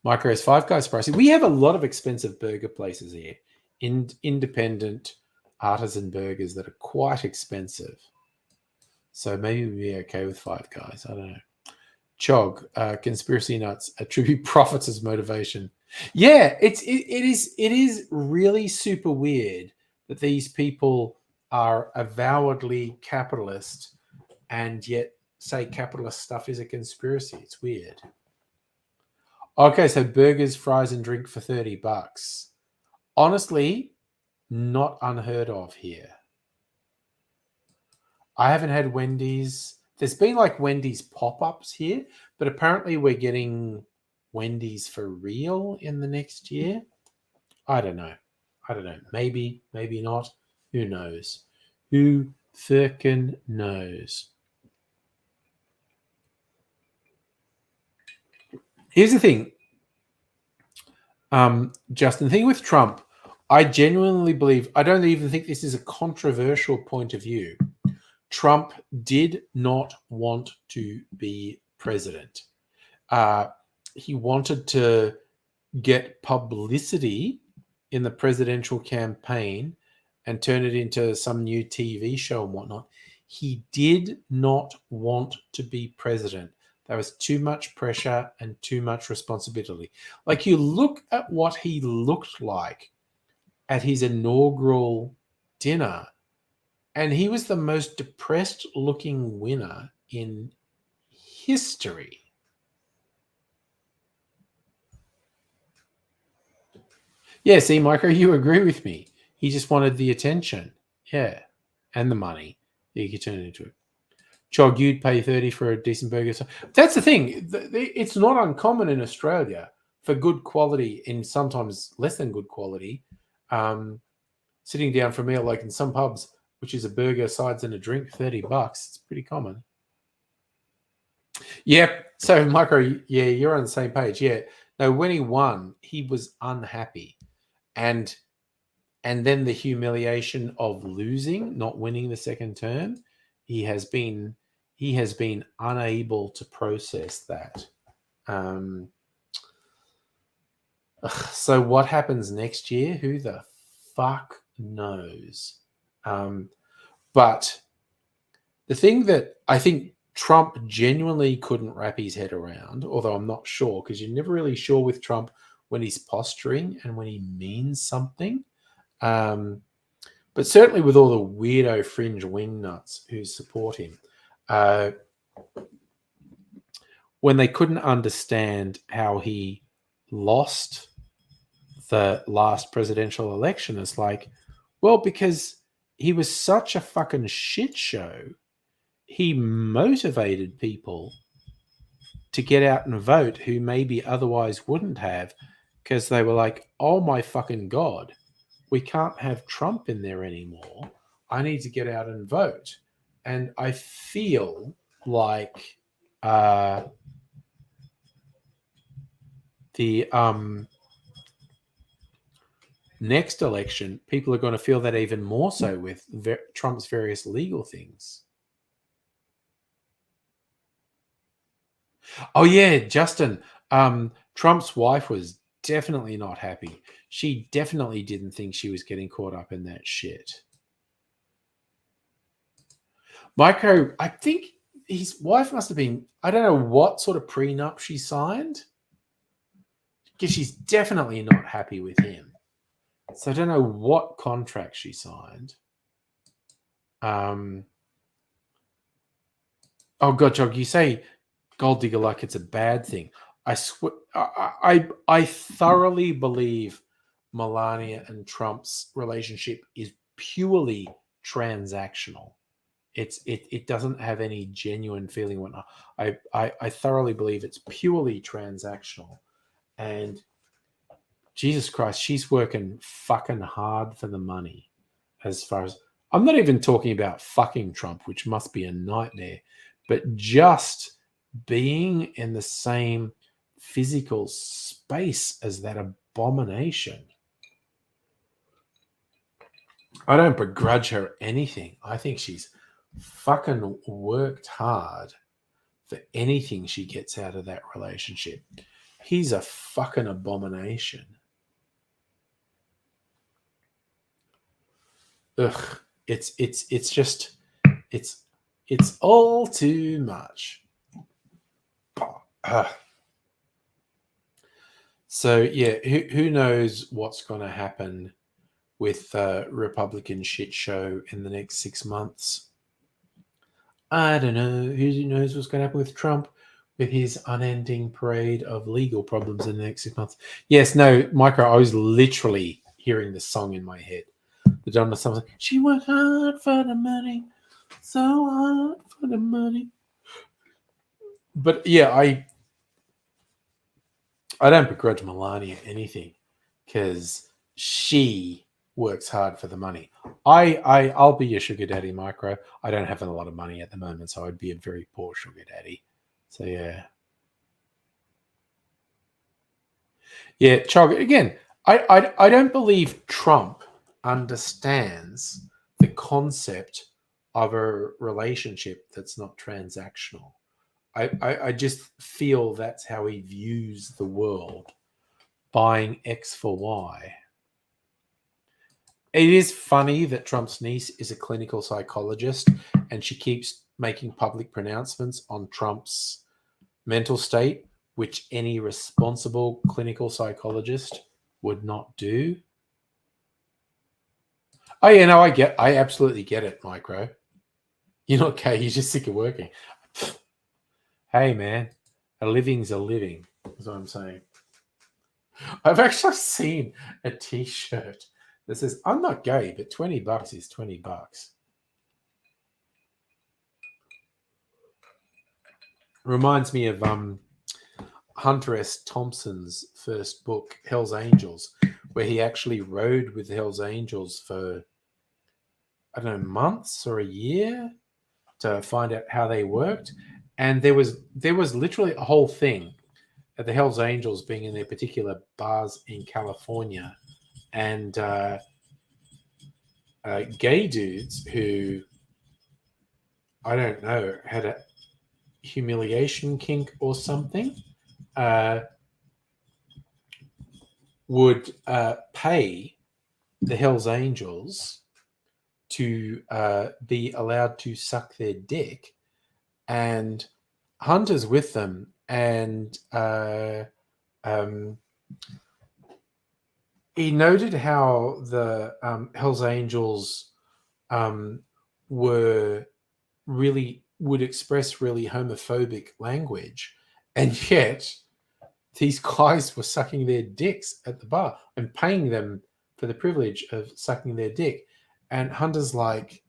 B: Micro's Five Guys pricey. We have a lot of expensive burger places here. Independent artisan burgers that are quite expensive. So maybe we'd be okay with Five Guys. I don't know. Chog, conspiracy nuts attribute profits as motivation. Yeah, it is really super weird that these people are avowedly capitalist and yet say capitalist stuff is a conspiracy. It's weird. Okay, so burgers, fries, and drink for $30. Honestly, not unheard of here. I haven't had Wendy's. There's been like Wendy's pop-ups here, but apparently we're getting Wendy's for real in the next year. I don't know. Maybe, maybe not. Who knows? Who frickin' knows? Here's the thing. Justin, the thing with Trump, I genuinely believe, I don't even think this is a controversial point of view. Trump did not want to be president. He wanted to get publicity in the presidential campaign and turn it into some new TV show and whatnot. He did not want to be president. There was too much pressure and too much responsibility. Like, you look at what he looked like at his inaugural dinner, and he was the most depressed looking winner in history. Yeah, see, Micro, you agree with me. He just wanted the attention. Yeah. And the money. You could turn it into it. Chog, you'd pay 30 for a decent burger. That's the thing. It's not uncommon in Australia for good quality and sometimes less than good quality. Sitting down for a meal, like in some pubs, which is a burger, sides, and a drink, $30. It's pretty common. Yep. So, Micro, yeah, you're on the same page. Yeah. No, when he won, he was unhappy. And then the humiliation of losing, not winning the second term, he has been unable to process that. So what happens next year? Who the fuck knows? But the thing that I think Trump genuinely couldn't wrap his head around, although I'm not sure, because you're never really sure with Trump when he's posturing and when he means something. But certainly with all the weirdo fringe wingnuts who support him, when they couldn't understand how he lost the last presidential election, it's like, well, because he was such a fucking shit show, he motivated people to get out and vote who maybe otherwise wouldn't have, because they were like, oh my fucking God, we can't have Trump in there anymore. I need to get out and vote. And I feel like the next election, people are going to feel that even more so with Trump's various legal things. Oh, yeah, Justin. Trump's wife was definitely not happy. She definitely didn't think she was getting caught up in that shit. Micro, I think his wife must have been, I don't know what sort of prenup she signed, because she's definitely not happy with him. So I don't know what contract she signed. Oh, God, Jog, you say gold digger like it's a bad thing. I swear, I thoroughly believe Melania and Trump's relationship is purely transactional. It doesn't have any genuine feeling. Whatnot. I thoroughly believe it's purely transactional. And Jesus Christ, she's working fucking hard for the money. As far as I'm not even talking about fucking Trump, which must be a nightmare, but just being in the same physical space as that abomination. I don't begrudge her anything. I think she's fucking worked hard for anything she gets out of that relationship. He's a fucking abomination. Ugh. It's just it's all too much. So yeah, who knows what's going to happen with Republican shit show in the next 6 months? I don't know. Who knows what's going to happen with Trump with his unending parade of legal problems in the next 6 months? Yes, no, Micro, I was literally hearing the song in my head. The Donna Summer. She worked hard for the money, so hard for the money. But yeah, I don't begrudge Melania anything because she works hard for the money. I'll be your sugar daddy, Micro. I don't have a lot of money at the moment, so I'd be a very poor sugar daddy. So yeah. Yeah, Chog, again, I don't believe Trump understands the concept of a relationship that's not transactional. I just feel that's how he views the world, buying X for Y. It is funny that Trump's niece is a clinical psychologist and she keeps making public pronouncements on Trump's mental state, which any responsible clinical psychologist would not do. Oh, yeah, no, I absolutely get it, Micro. You're not gay, you're just sick of working. Hey, man, a living's a living, is what I'm saying. I've actually seen a t-shirt that says, I'm not gay, but $20 is $20. Reminds me of Hunter S. Thompson's first book, Hell's Angels, where he actually rode with Hell's Angels for, I don't know, months or a year to find out how they worked. And there was literally a whole thing at the Hell's Angels being in their particular bars in California, and gay dudes who, I don't know, had a humiliation kink or something, would pay the Hells Angels to be allowed to suck their dick, and Hunter's with them, and he noted how the Hells Angels were really would express really homophobic language, and yet these guys were sucking their dicks at the bar and paying them for the privilege of sucking their dick. And Hunter's like,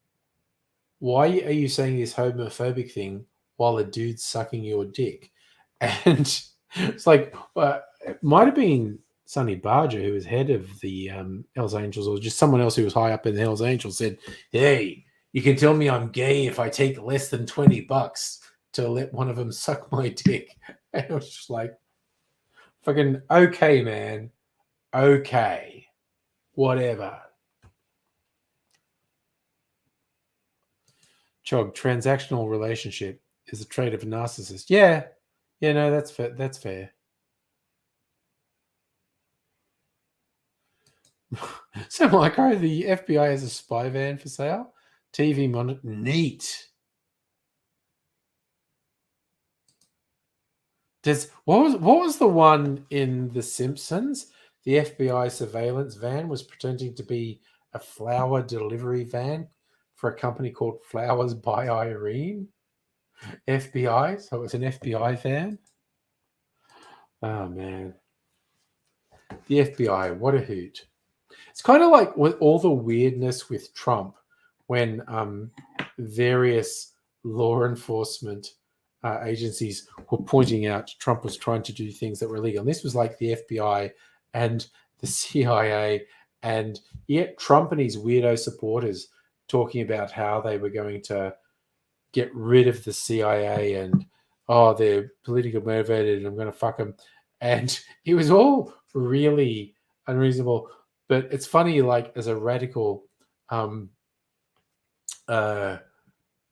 B: why are you saying this homophobic thing while a dude's sucking your dick? And it's like, it might have been Sonny Barger, who was head of the Hells Angels, or just someone else who was high up in the Hells Angels, said, hey, you can tell me I'm gay if I take less than $20 to let one of them suck my dick. And it was just like, fucking, okay, man. Okay. Whatever. Chog, transactional relationship is a trait of a narcissist. Yeah. Yeah, no, that's fair. That's fair. So, Micro, the FBI has a spy van for sale. TV monitor. Neat. What was the one in The Simpsons? The FBI surveillance van was pretending to be a flower delivery van for a company called Flowers by Irene. FBI, so it was an FBI van. Oh man, the FBI, what a hoot! It's kind of like with all the weirdness with Trump when various law enforcement agencies were pointing out Trump was trying to do things that were illegal. And this was like the FBI and the CIA, and yet Trump and his weirdo supporters talking about how they were going to get rid of the CIA and, they're politically motivated and I'm going to fuck them. And it was all really unreasonable. But it's funny, like, as a radical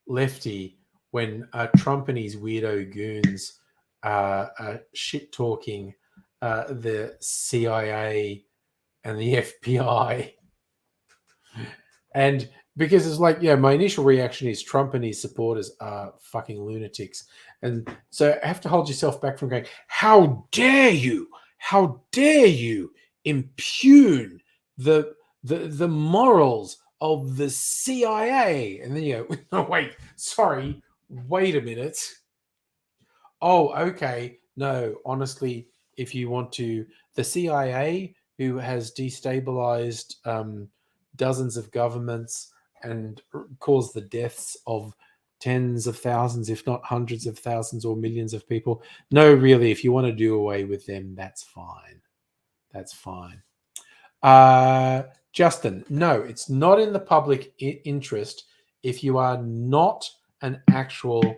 B: lefty, when Trump and his weirdo goons are shit talking the CIA and the FBI. And because it's like, my initial reaction is Trump and his supporters are fucking lunatics. And so I have to hold yourself back from going, how dare you impugn the morals of the CIA? And then you go, no, wait a minute. Oh, okay. No, honestly, if you want to, the CIA, who has destabilized dozens of governments and caused the deaths of tens of thousands, if not hundreds of thousands or millions of people. No, really, if you want to do away with them, that's fine. That's fine. Justin, no, it's not in the public interest if you are not an actual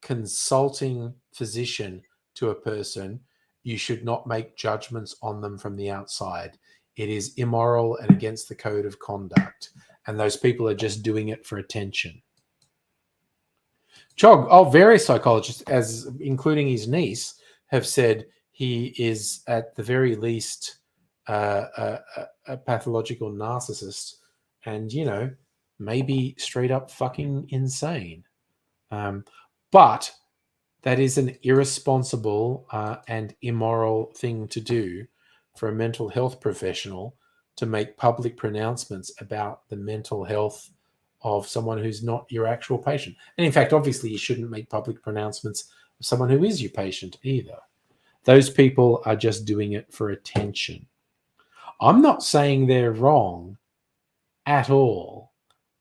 B: consulting physician to a person. You should not make judgments on them from the outside. It is immoral and against the code of conduct. And those people are just doing it for attention. Chog, various psychologists, including his niece, have said he is at the very least a pathological narcissist and, maybe straight up fucking insane. But that is an irresponsible and immoral thing to do for a mental health professional, to make public pronouncements about the mental health of someone who's not your actual patient. And in fact, obviously, you shouldn't make public pronouncements of someone who is your patient either. Those people are just doing it for attention. I'm not saying they're wrong at all.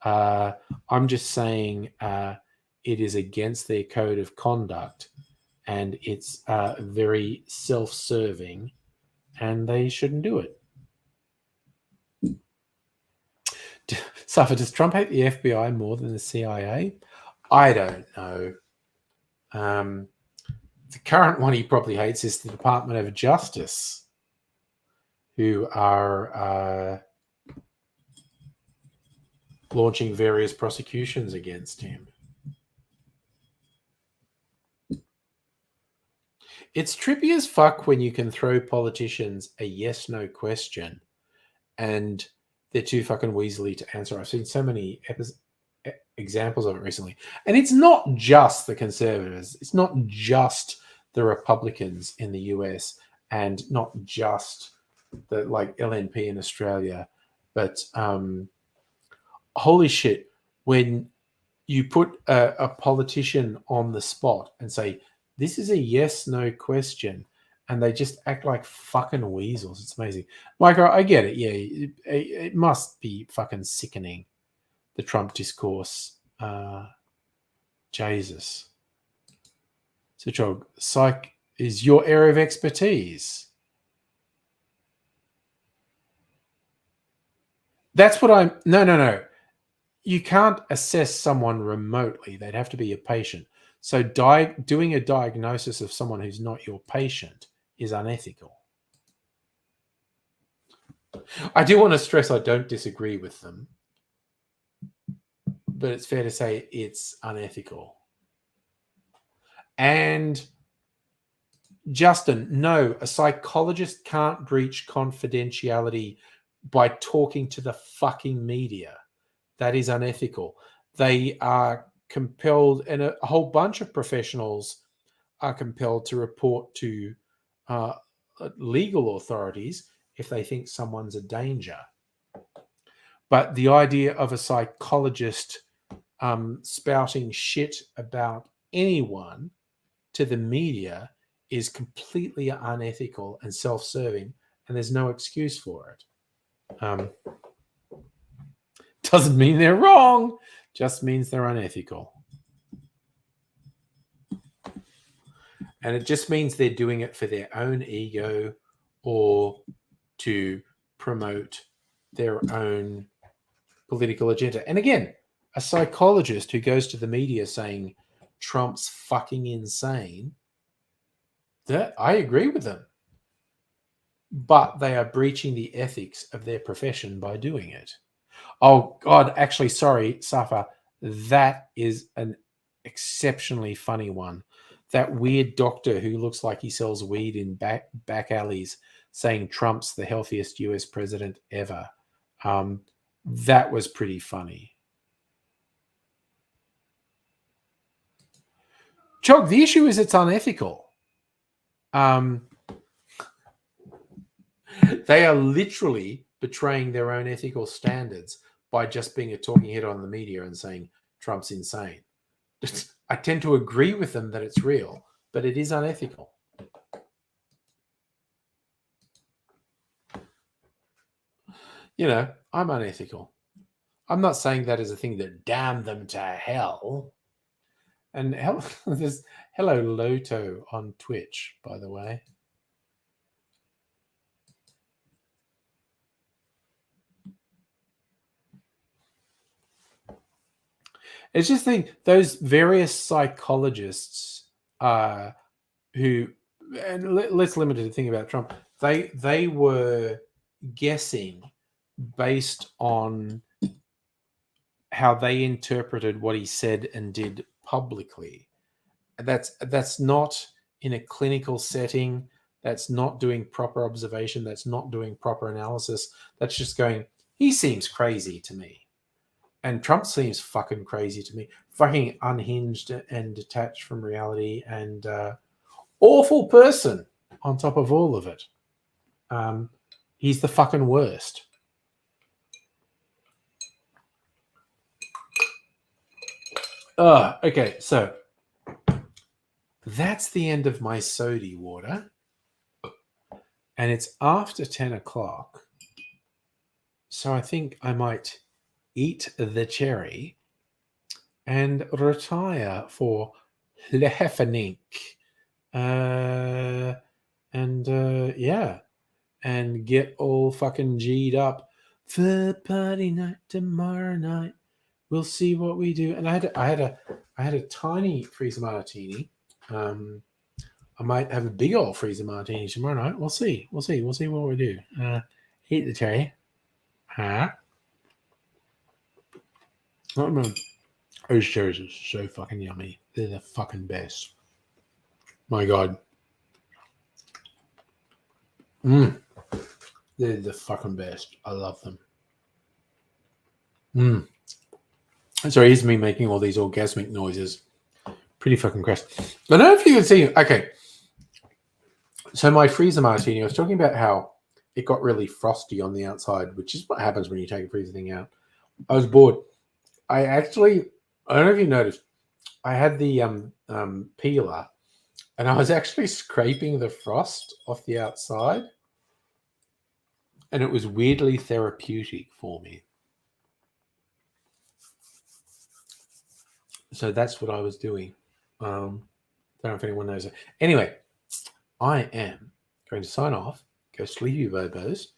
B: I'm just saying it is against their code of conduct, and it's very self-serving, and they shouldn't do it. Safa, does Trump hate the FBI more than the CIA? I don't know. The current one he probably hates is the Department of Justice, who are launching various prosecutions against him. It's trippy as fuck when you can throw politicians a yes-no question and they're too fucking weaselly to answer. I've seen so many examples of it recently. And it's not just the conservatives. It's not just the Republicans in the US and not just the LNP in Australia. But holy shit, when you put a politician on the spot and say, this is a yes-no question, and they just act like fucking weasels. It's amazing. Micro, I get it. Yeah, it must be fucking sickening, the Trump discourse. Jesus. So, Chog, psych is your area of expertise. That's what I'm... No. You can't assess someone remotely. They'd have to be a patient. So doing a diagnosis of someone who's not your patient is unethical. I do want to stress I don't disagree with them, but it's fair to say it's unethical. And Justin, no, a psychologist can't breach confidentiality by talking to the fucking media. That is unethical. They are compelled, and a whole bunch of professionals are compelled to report to legal authorities if they think someone's a danger. But the idea of a psychologist spouting shit about anyone to the media is completely unethical and self-serving, and there's no excuse for it. Doesn't mean they're wrong, just means they're unethical. And it just means they're doing it for their own ego or to promote their own political agenda. And again, a psychologist who goes to the media saying Trump's fucking insane, that I agree with them. But they are breaching the ethics of their profession by doing it. Oh, God, actually, sorry, Safa. That is an exceptionally funny one. That weird doctor who looks like he sells weed in back alleys saying Trump's the healthiest US president ever. That was pretty funny. Chog, the issue is it's unethical. They are literally betraying their own ethical standards by just being a talking head on the media and saying Trump's insane. I tend to agree with them that it's real, but it is unethical. You know, I'm unethical. I'm not saying that as a thing that damn them to hell. And there's hello Loto on Twitch, by the way. It's just those various psychologists who, and let's limit it to think about Trump. They were guessing based on how they interpreted what he said and did publicly. That's not in a clinical setting. That's not doing proper observation. That's not doing proper analysis. That's just going, he seems crazy to me. And Trump seems fucking crazy to me. Fucking unhinged and detached from reality and awful person on top of all of it. He's the fucking worst. Okay, so that's the end of my sody water. And it's after 10 o'clock. So I think I might eat the cherry and retire for Lefenink. Yeah. And get all fucking G'd up for party night tomorrow night. We'll see what we do. And I had a tiny freezer martini. I might have a big old freezer martini tomorrow night. We'll see. We'll see what we do. Eat the cherry. Huh? Those cherries are so fucking yummy. They're the fucking best. My God. They're the fucking best. I love them. Sorry, here's me making all these orgasmic noises. Pretty fucking gross. I don't know if you can see. Okay. So my freezer martini, I was talking about how it got really frosty on the outside, which is what happens when you take a freezer thing out. I was bored. I don't know if you noticed, I had the peeler and I was actually scraping the frost off the outside. And it was weirdly therapeutic for me. So that's what I was doing. Don't know if anyone knows it. Anyway, I am going to sign off. Go sleepy bobos.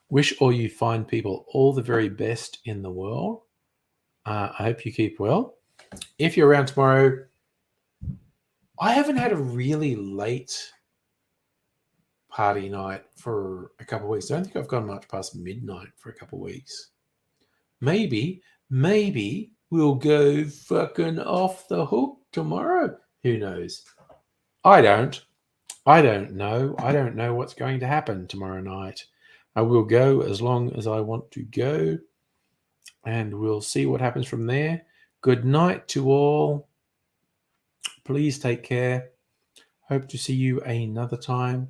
B: Wish all you fine people all the very best in the world. I hope you keep well. If you're around tomorrow, I haven't had a really late party night for a couple of weeks. I don't think I've gone much past midnight for a couple of weeks. Maybe we'll go fucking off the hook tomorrow. Who knows? I don't know. I don't know what's going to happen tomorrow night. I will go as long as I want to go, and we'll see what happens from there. Good night to all. Please take care. Hope to see you another time.